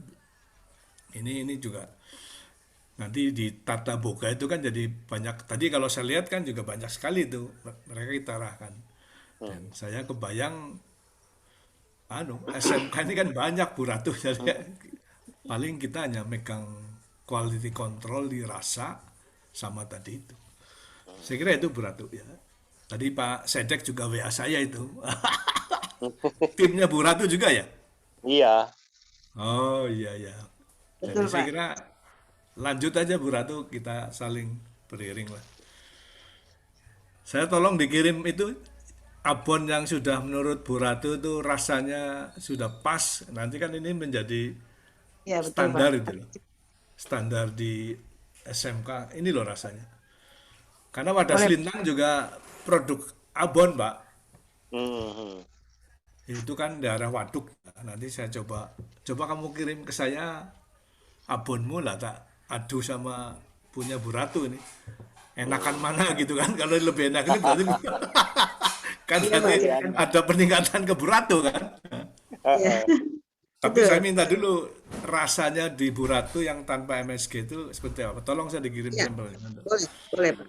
ini juga nanti di tata boga itu kan jadi banyak. Tadi kalau saya lihat kan juga banyak sekali itu mereka kita arahkan. Dan saya kebayang SMK ini kan banyak Bu Ratu, jadi paling kita hanya megang quality control di rasa sama tadi itu. Saya kira itu Bu Ratu ya. Tadi Pak Sedek juga WA saya itu. Timnya Bu Ratu juga ya? Iya. Oh iya ya. Jadi Betul, saya Pak. kira lanjut aja Bu Ratu, kita saling beriring lah. Saya tolong dikirim itu abon yang sudah menurut Bu Ratu itu rasanya sudah pas. Nanti kan ini menjadi Ya, betul, standar Pak. itu loh. Standar di SMK ini loh rasanya. Karena Wadas Boleh. Lintang juga produk abon, Pak. Hmm. Itu kan daerah waduk. Nanti saya coba kamu kirim ke saya abonmu lah, tak adu sama punya Bu Ratu ini. Enakan mana gitu kan? Kalau lebih enak ini berarti kan Iya, Pak. nanti Silakan. ada peningkatan ke Bu Ratu kan. Iya. Tapi Betul. saya minta dulu rasanya di Bu Ratu yang tanpa MSG itu seperti apa? Tolong saya dikirim Iya. sampelnya. Boleh, boleh, Pak.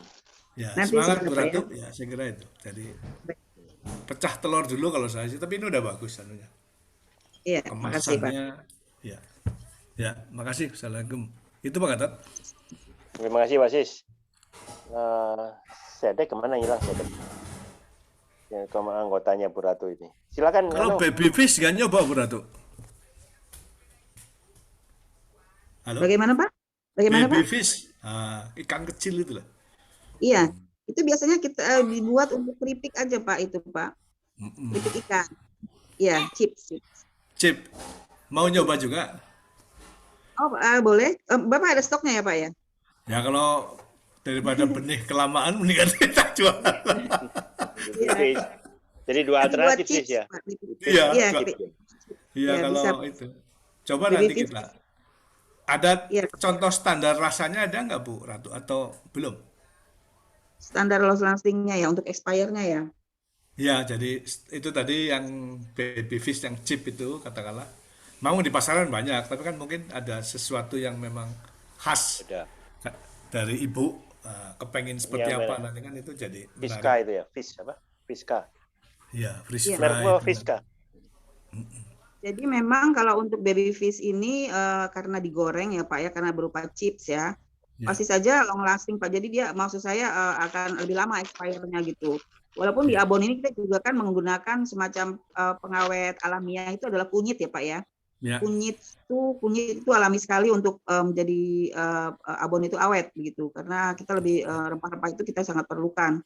Ya, Nanti semangat silakan, Bu Pak, ya. Ratu. Ya, saya kira itu. Jadi pecah telur dulu kalau saya sih, tapi ini udah bagus anunya. Iya, makasih, Pak. Kemasannya, ya. Ya, makasih. Assalamualaikum. Itu Pak Gatot. Terima kasih, Pak Sis. Sedek kemana hilang Sedek? Ya, anggotanya Bu Ratu ini. Silakan. Kalau baby fish nggak nyoba Bu Ratu? Halo? Bagaimana, Pak? Bagaimana, Baby Pak? fish, ikan kecil itu lah. Iya, itu biasanya kita dibuat untuk keripik aja, Pak, itu, Pak. Keripik ikan. Iya, chips. Chip, mau nyoba juga? Oh, boleh. Bapak ada stoknya ya, Pak ya? Ya kalau daripada benih kelamaan mendingan kita jual. Fish. Jadi dua alternatif Sis ya. Pak. Iya, Iya, iya ya, kalau bisa. itu. Coba Baby nanti fish. kita. Ada Iya. contoh standar rasanya ada nggak Bu Ratu atau belum? Standar loss lastingnya ya, untuk expire-nya ya. Ya, jadi itu tadi yang baby fish yang chip itu katakanlah. Mau di pasaran banyak, tapi kan mungkin ada sesuatu yang memang khas Ada. dari ibu. Kepengen seperti Yang apa nanti kan itu jadi Fiska menarik. itu ya, Fish apa? Fiska. Ya, freeze Iya. fry. Merek Fiska. Jadi memang kalau untuk baby fish ini karena digoreng ya Pak ya, karena berupa chips ya, Ya. pasti saja long lasting Pak. Jadi dia maksud saya akan lebih lama expire-nya gitu. Walaupun di Ya. abon ini kita juga kan menggunakan semacam pengawet alamiah, itu adalah kunyit ya Pak ya. Ya. Kunyit itu alami sekali untuk menjadi abon itu awet begitu, karena kita lebih rempah-rempah itu kita sangat perlukan.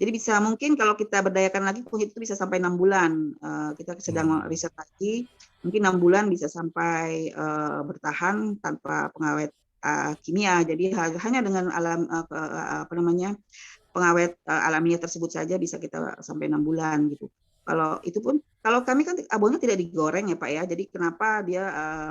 Jadi bisa mungkin kalau kita berdayakan lagi kunyit itu bisa sampai 6 bulan. Kita sedang riset lagi, mungkin 6 bulan bisa sampai bertahan tanpa pengawet kimia. Jadi hanya dengan pengawet alamiah tersebut saja bisa kita sampai 6 bulan gitu. Kalau itu pun, kalau kami kan abonnya tidak digoreng ya Pak ya, jadi kenapa dia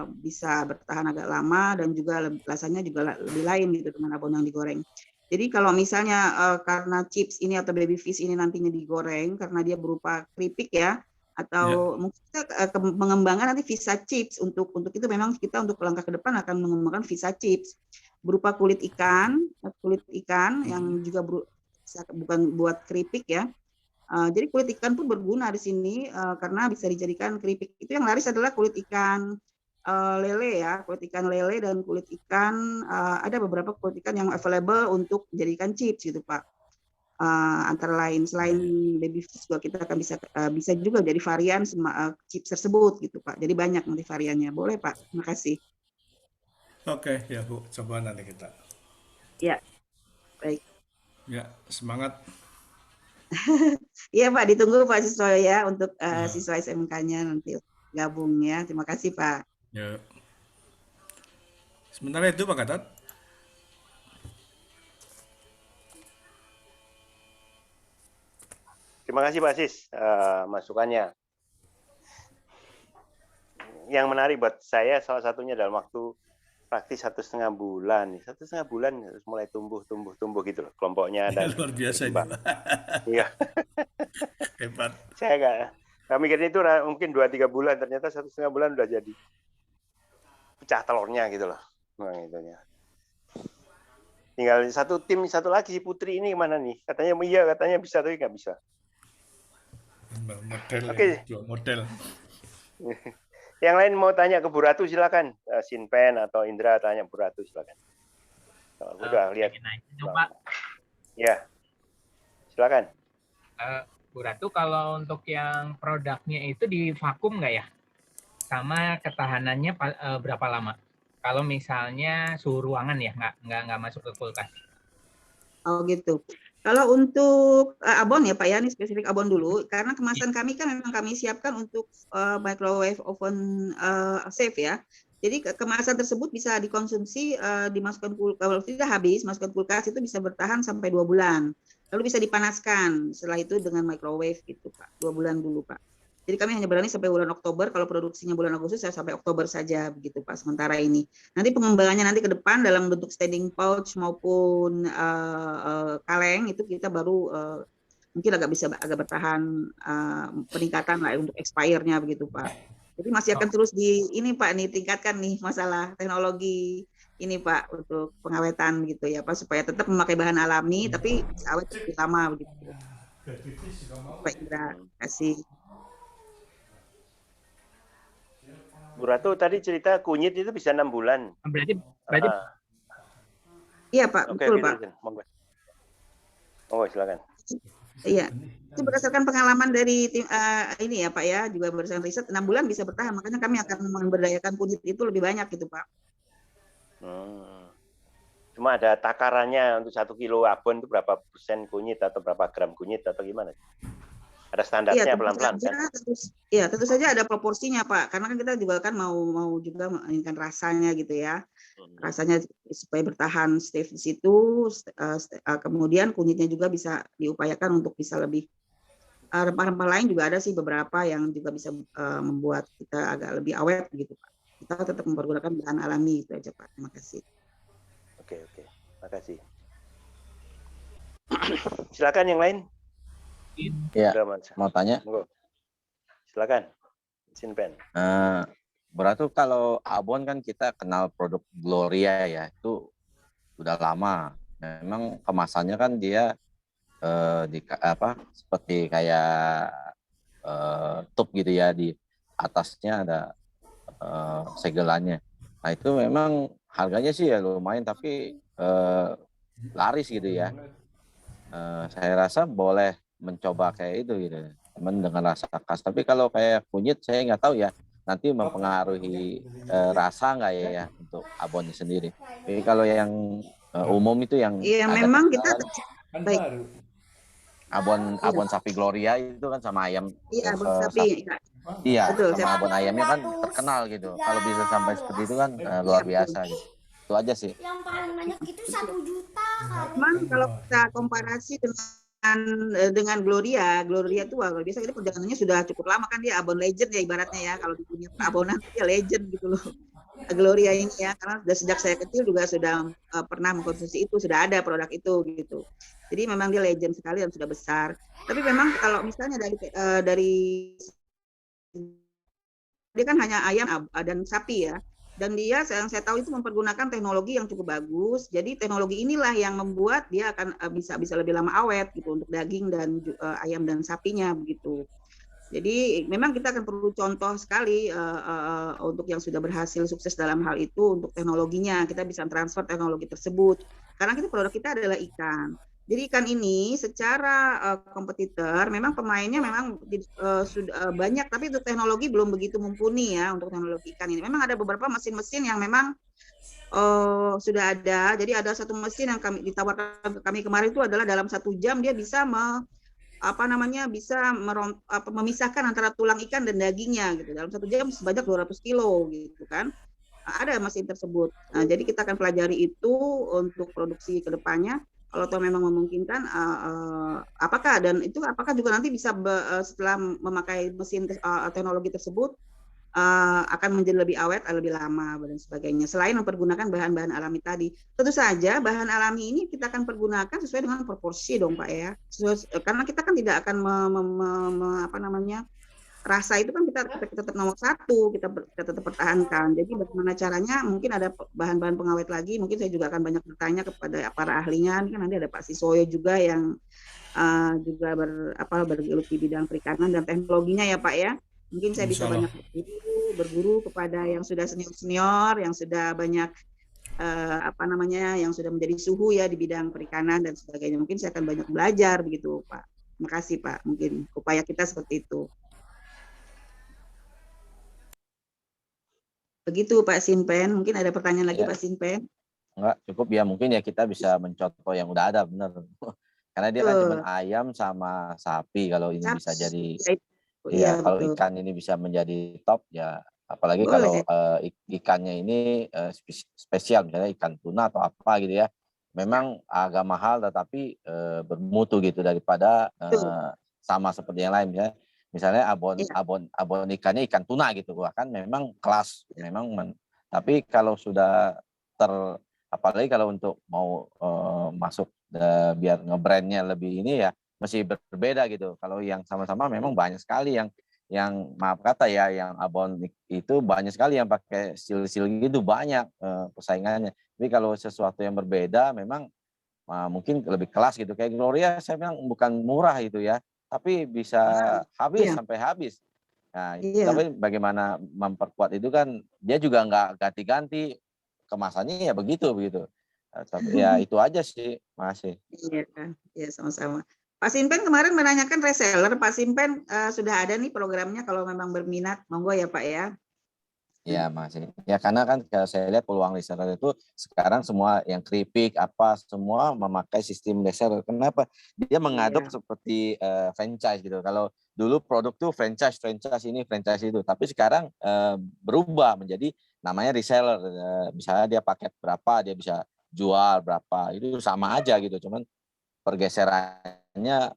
bisa bertahan agak lama dan juga rasanya juga lebih lain gitu dengan abon yang digoreng. Jadi kalau misalnya karena chips ini atau baby fish ini nantinya digoreng karena dia berupa keripik ya, atau mungkin kita mengembangkan nanti visa chips, untuk itu memang kita untuk langkah ke depan akan mengembangkan visa chips berupa kulit ikan yang juga bukan buat keripik ya. Jadi kulit ikan pun berguna di sini karena bisa dijadikan keripik. Itu yang laris adalah kulit ikan lele ya, kulit ikan lele dan kulit ikan ada beberapa kulit ikan yang available untuk dijadikan chips gitu Pak. Antara lain selain baby fish juga kita akan bisa juga jadi varian chips tersebut gitu Pak. Jadi banyak nanti variannya. Boleh Pak. Terima kasih. Oke, ya Bu, coba nanti kita. Ya, baik. Ya, semangat. Iya Pak, ditunggu Pak siswa ya untuk siswa SMK-nya nanti gabung ya. Terima kasih Pak. Ya. Sementara itu Pak Gatot. Terima kasih Pak Sis masukannya. Yang menarik buat saya salah satunya dalam waktu praktis 1,5 bulan. 1,5 bulan harus mulai tumbuh gitu loh kelompoknya dan luar biasa ini. Iya. Hebat. Saya nggak mikirnya itu mungkin 2-3 bulan, ternyata 1,5 bulan udah jadi pecah telurnya gitu loh. Nah, itunya. Tinggal satu lagi Putri ini gimana nih? Katanya iya, katanya bisa tapi nggak bisa. Model. Oke. Model. Yang lain mau tanya ke Bu Ratu silakan. Sinpen atau Indra tanya Bu Ratu silakan. Udah lihat. Ya. Silakan. Bu Ratu, kalau untuk yang produknya itu di vakum nggak ya? Sama ketahanannya berapa lama? Kalau misalnya suhu ruangan ya, nggak masuk ke kulkas. Oh gitu. Kalau untuk abon ya Pak ya, ini spesifik abon dulu, karena kemasan kami kan memang kami siapkan untuk microwave oven safe ya. Jadi kemasan tersebut bisa dikonsumsi, dimasukkan kulkas, kalau tidak habis, masukkan kulkas itu bisa bertahan sampai 2 bulan. Lalu bisa dipanaskan, setelah itu dengan microwave gitu Pak, 2 bulan dulu Pak. Jadi kami hanya berani sampai bulan Oktober, kalau produksinya bulan Agustus saya sampai Oktober saja begitu Pak sementara ini. Nanti pengembangannya nanti ke depan dalam bentuk standing pouch maupun kaleng itu kita baru mungkin agak bertahan peningkatan lah untuk expire-nya begitu Pak. Jadi masih akan terus ini Pak nih tingkatkan nih masalah teknologi ini Pak untuk pengawetan gitu ya Pak supaya tetap memakai bahan alami tapi awet lebih lama begitu. Pak Indra, kasih. Bu Ratu tadi cerita kunyit itu bisa 6 bulan. Berarti Iya Pak, betul Pak. Monggo silakan. Iya, itu berdasarkan pengalaman dari tim ini ya Pak ya, juga berdasarkan riset 6 bulan bisa bertahan, makanya kami akan memberdayakan kunyit itu lebih banyak gitu Pak. Cuma ada takarannya untuk 1 kilo abon itu berapa persen kunyit atau berapa gram kunyit atau gimana? Ada standarnya pelan-pelan kan? Iya, tentu saja ada proporsinya Pak, karena kan kita juga kan mau juga menginginkan rasanya gitu ya, rasanya supaya bertahan stay di situ, kemudian kunyitnya juga bisa diupayakan untuk bisa lebih, rempah-rempah lain juga ada sih beberapa yang juga bisa membuat kita agak lebih awet gitu Pak. Kita tetap mempergunakan bahan alami itu aja Pak. Terima kasih. Oke, makasih. Silakan yang lain. Ya, mau tanya. Silakan, Sinpen. Berarti kalau abon kan kita kenal produk Gloria ya, itu udah lama. Memang kemasannya kan dia seperti kayak tup gitu ya, di atasnya ada segelannya. Nah itu memang harganya sih ya lumayan, tapi laris gitu ya. Saya rasa boleh mencoba kayak itu gitu, teman dengan rasa khas. Tapi kalau kayak kunyit saya nggak tahu ya, nanti mempengaruhi rasa nggak ya untuk abonnya sendiri. Jadi kalau yang umum itu yang memang kita baik. Abon sapi Gloria itu kan sama ayam. Iya, abon sapi. Iya, betul, sama abon ayamnya kan terkenal gitu. Kalau bisa sampai seperti itu kan luar biasa gitu. Itu aja sih. Yang paling banyak itu 1 juta. Cuman kalau kita komparasi dengan Gloria itu luar biasa, ini perjalanannya sudah cukup lama kan, dia abon legend ya ibaratnya ya, kalau di dunia abonan dia legend gitu loh. Gloria ini ya, karena sejak saya kecil juga sudah pernah mengkonsumsi itu, sudah ada produk itu gitu. Jadi memang dia legend sekali dan sudah besar. Tapi memang kalau misalnya dari dia kan hanya ayam dan sapi ya. Dan dia yang saya tahu itu mempergunakan teknologi yang cukup bagus. Jadi teknologi inilah yang membuat dia akan bisa lebih lama awet gitu untuk daging dan ayam dan sapinya begitu. Jadi memang kita akan perlu contoh sekali untuk yang sudah berhasil sukses dalam hal itu untuk teknologinya. Kita bisa transfer teknologi tersebut. Karena produk kita adalah ikan. Jadi ikan ini secara kompetitor memang pemainnya memang sudah banyak, tapi untuk teknologi belum begitu mumpuni ya untuk teknologi ikan ini. Memang ada beberapa mesin-mesin yang memang sudah ada. Jadi ada satu mesin yang ditawarkan ke kami kemarin itu adalah dalam 1 jam dia bisa memisahkan antara tulang ikan dan dagingnya gitu. Dalam 1 jam sebanyak 200 kilo gitu kan. Ada mesin tersebut. Nah, jadi kita akan pelajari itu untuk produksi ke depannya. kalau toh memang memungkinkan, apakah juga nanti bisa setelah memakai mesin teknologi tersebut akan menjadi lebih awet, lebih lama dan sebagainya. Selain mempergunakan bahan-bahan alami tadi, tentu saja bahan alami ini kita akan pergunakan sesuai dengan proporsi dong Pak ya. Karena kita kan tidak akan rasa itu kan kita tetap nomor satu, kita tetap pertahankan. Jadi bagaimana caranya? Mungkin ada bahan-bahan pengawet lagi. Mungkin saya juga akan banyak bertanya kepada para ahlinya. Ini kan nanti ada Pak Sisoyo juga yang juga bergelut di bidang perikanan dan teknologinya ya Pak ya. Mungkin saya bisa banyak berguru kepada yang sudah senior, yang sudah banyak yang sudah menjadi suhu ya di bidang perikanan dan sebagainya. Mungkin saya akan banyak belajar begitu Pak. Terima kasih Pak. Mungkin upaya kita seperti itu. Begitu Pak Sinpen. Mungkin ada pertanyaan lagi Pak Sinpen? Enggak, cukup ya. Mungkin ya kita bisa mencontoh yang udah ada, benar. Karena dia kan cuma ayam sama sapi kalau ini bisa jadi. Ya, kalau ikan ini bisa menjadi top ya, apalagi kalau ikannya ini spesial, misalnya ikan tuna atau apa gitu ya, memang agak mahal tetapi bermutu gitu daripada sama seperti yang lain ya. Misalnya abon ikannya ikan tuna gitu, bahkan memang kelas, tapi kalau sudah apalagi kalau untuk mau masuk biar nge-brandnya lebih ini ya, masih berbeda gitu. Kalau yang sama-sama memang banyak sekali yang maaf kata ya, yang abon itu banyak sekali yang pakai seal gitu, banyak persaingannya. Tapi kalau sesuatu yang berbeda memang mungkin lebih kelas gitu. Kayak Gloria saya bilang bukan murah itu ya, tapi bisa habis sampai habis. Nah, tapi bagaimana memperkuat itu kan dia juga nggak ganti-ganti kemasannya ya begitu. Tapi ya itu aja sih, masih. Iya, sama-sama. Pak Sinpen kemarin menanyakan reseller. Pak Sinpen sudah ada nih programnya kalau memang berminat, monggo ya Pak ya. Ya masih. Ya karena kan saya lihat peluang reseller itu sekarang semua yang keripik semua memakai sistem reseller. Kenapa? Dia mengadop seperti franchise gitu. Kalau dulu produk tuh franchise ini, franchise itu. Tapi sekarang berubah menjadi namanya reseller. Misalnya dia paket berapa, dia bisa jual berapa, itu sama aja gitu, cuman pergeserannya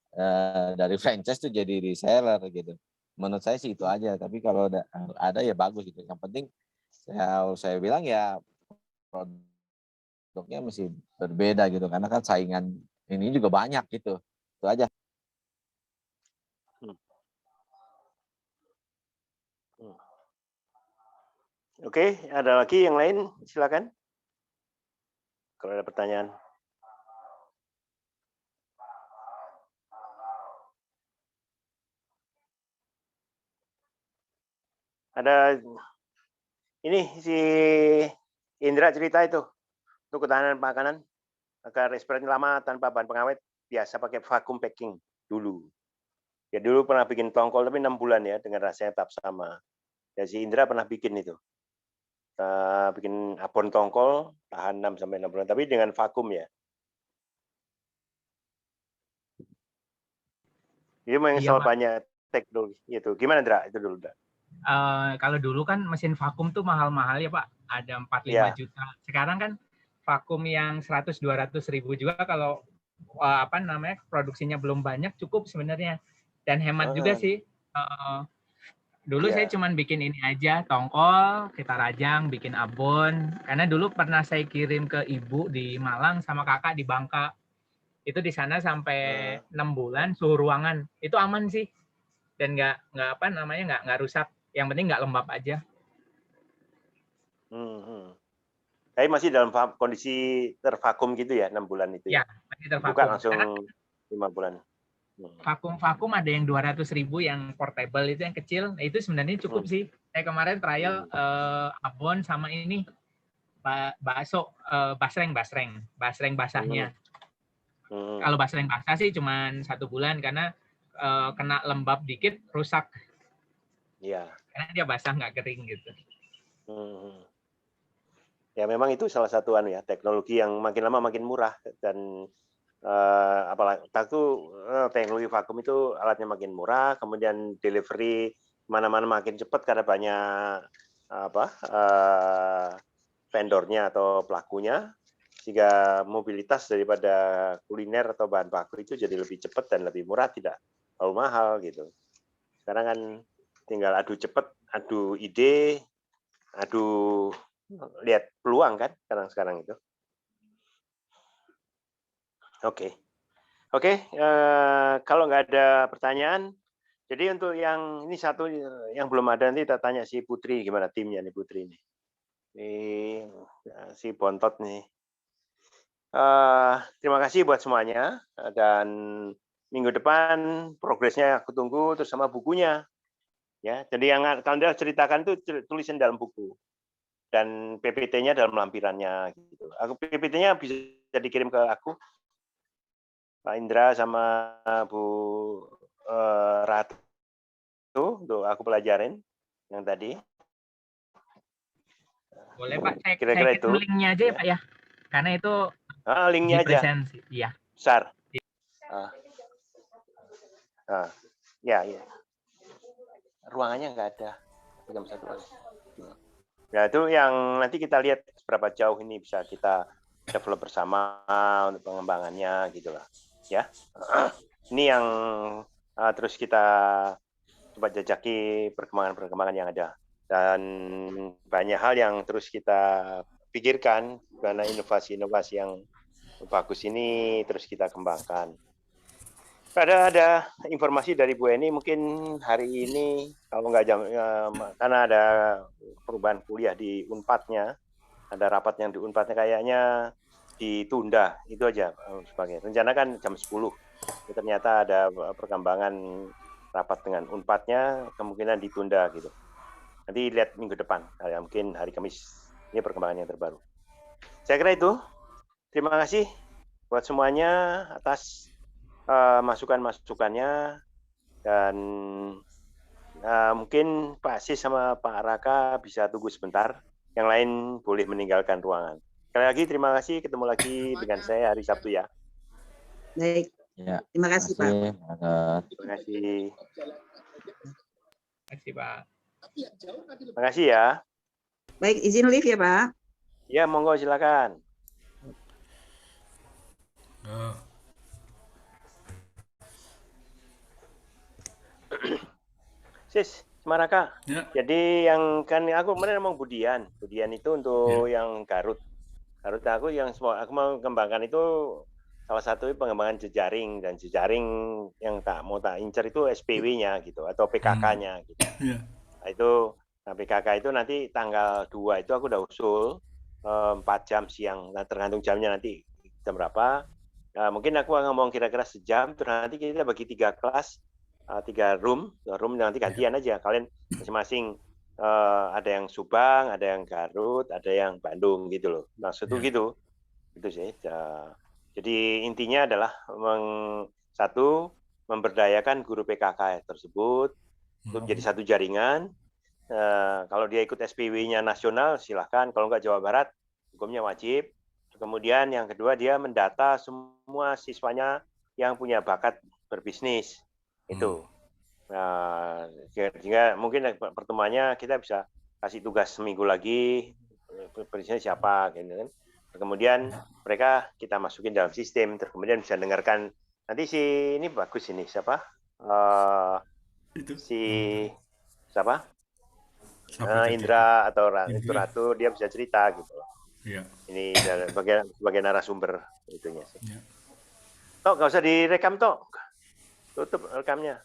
dari franchise tuh jadi reseller gitu. Menurut saya sih itu aja, tapi kalau ada ya bagus gitu. Yang penting saya bilang ya produknya mesti berbeda gitu, karena kan saingan ini juga banyak gitu. Itu aja. Oke, ada lagi yang lain? Silakan. Kalau ada pertanyaan. Ada ini si Indra cerita itu untuk ketahanan makanan agar eksperimen lama tanpa bahan pengawet biasa pakai vacuum packing dulu. Ya dulu pernah bikin tongkol tapi 6 bulan ya dengan rasanya tetap sama. Ya si Indra pernah bikin itu. Bikin abon tongkol tahan 6 sampai 6 bulan tapi dengan vakum ya. Dia menginstal banyak teknologi itu. Gimana Indra itu dulu, Indra? Kalau dulu kan mesin vakum tuh mahal-mahal ya Pak, ada 4-5 juta. Sekarang kan vakum yang 100-200 ribu juga kalau produksinya belum banyak cukup sebenarnya, dan hemat juga sih. Dulu saya cuman bikin ini aja, tongkol, kita rajang, bikin abon. Karena dulu pernah saya kirim ke ibu di Malang sama kakak di Bangka. Itu di sana sampai 6 bulan suhu ruangan. Itu aman sih. Dan nggak rusak. Yang penting nggak lembab aja. Tapi masih dalam kondisi tervakum gitu ya, 6 bulan itu ya? Masih tervakum. Bukan langsung 5 bulan. Vakum ada yang 200 ribu yang portable itu yang kecil. Nah, itu sebenarnya cukup sih. Saya kemarin trial abon sama ini bakso basreng basahnya. Kalau basreng basah sih cuma 1 bulan karena kena lembab dikit rusak. Iya. Karena dia basah nggak kering gitu. Ya memang itu salah satu teknologi yang makin lama makin murah, dan apalagi teknologi vakum itu alatnya makin murah, kemudian delivery mana-mana makin cepat karena banyak vendornya atau pelakunya. sehingga mobilitas daripada kuliner atau bahan baku itu jadi lebih cepat dan lebih murah, tidak terlalu mahal gitu. Sekarang kan tinggal adu cepat, adu ide, adu lihat peluang kan sekarang itu. Oke, kalau nggak ada pertanyaan, jadi untuk yang ini satu yang belum ada nanti kita tanya si Putri, gimana timnya nih Putri ini. Si Bontot nih. Terima kasih buat semuanya, dan minggu depan progresnya aku tunggu, terus sama bukunya. Ya, jadi yang Anda ceritakan itu tulisan dalam buku dan PPT-nya dalam lampirannya. Gitu. PPT-nya bisa dikirim ke aku, Pak Indra sama Bu Ratu, tuh aku pelajarin yang tadi. Boleh Pak, saya kira-kira itu linknya aja ya Pak ya, karena itu linknya aja. Iya. Besar. Ya. Ruangannya nggak ada. Jam 1. Ya itu yang nanti kita lihat seberapa jauh ini bisa kita develop bersama untuk pengembangannya gitulah. Ya. Ini yang terus kita coba jajaki perkembangan-perkembangan yang ada. Dan banyak hal yang terus kita pikirkan karena inovasi-inovasi yang bagus ini terus kita kembangkan. Ada informasi dari Bu Eni mungkin hari ini kalau nggak karena ada perubahan kuliah di Unpadnya, ada rapat yang di Unpadnya kayaknya ditunda, itu aja sebagai rencana kan jam 10. Ternyata ada perkembangan rapat dengan Unpadnya kemungkinan ditunda gitu. Nanti lihat minggu depan, mungkin hari Kamis. Ini perkembangan yang terbaru. Saya kira itu. Terima kasih buat semuanya atas masukan-masukannya. Dan mungkin Pak Sis sama Pak Raka bisa tunggu sebentar. Yang lain boleh meninggalkan ruangan. Sekali lagi terima kasih. Ketemu lagi dengan saya hari Sabtu ya. Baik. Ya. Terima kasih Pak. Terima kasih. Terima kasih Pak. Terima kasih ya. Baik, izin live ya Pak. Ya, monggo silakan. Sis, Semaraka. Ya. Jadi yang kan aku kemarin ngomong Budian itu untuk yang Garut aku yang aku mau kembangkan itu salah satu pengembangan jejaring, dan jejaring yang mau tak incer itu SPW-nya gitu atau PKK-nya gitu. Yeah. Nah, PKK itu nanti tanggal 2 itu aku udah usul 4 jam siang. Nah, tergantung jamnya nanti jam berapa. Mungkin aku ngomong kira-kira sejam, terus nanti kita bagi 3 kelas, 3 room nanti gantian aja. Kalian masing-masing ada yang Subang, ada yang Garut, ada yang Bandung gitu loh. Maksudnya gitu sih. Jadi intinya adalah satu, memberdayakan guru PKK tersebut untuk menjadi satu jaringan. Kalau dia ikut SPW-nya nasional silahkan, kalau nggak Jawa Barat hukumnya wajib. Kemudian yang kedua dia mendata semua siswanya yang punya bakat berbisnis itu. Sehingga mungkin pertemuannya kita bisa kasih tugas seminggu lagi berbisnis siapa gitu kan. Kemudian mereka kita masukin dalam sistem, terus kemudian bisa dengarkan nanti ini bagus ini siapa? Siapa? Indra atau Ratu dia bisa cerita gitu. Ya. Ini sebagai narasumber itunya sih. Ya. Tok, nggak usah direkam Tok, tutup rekamnya.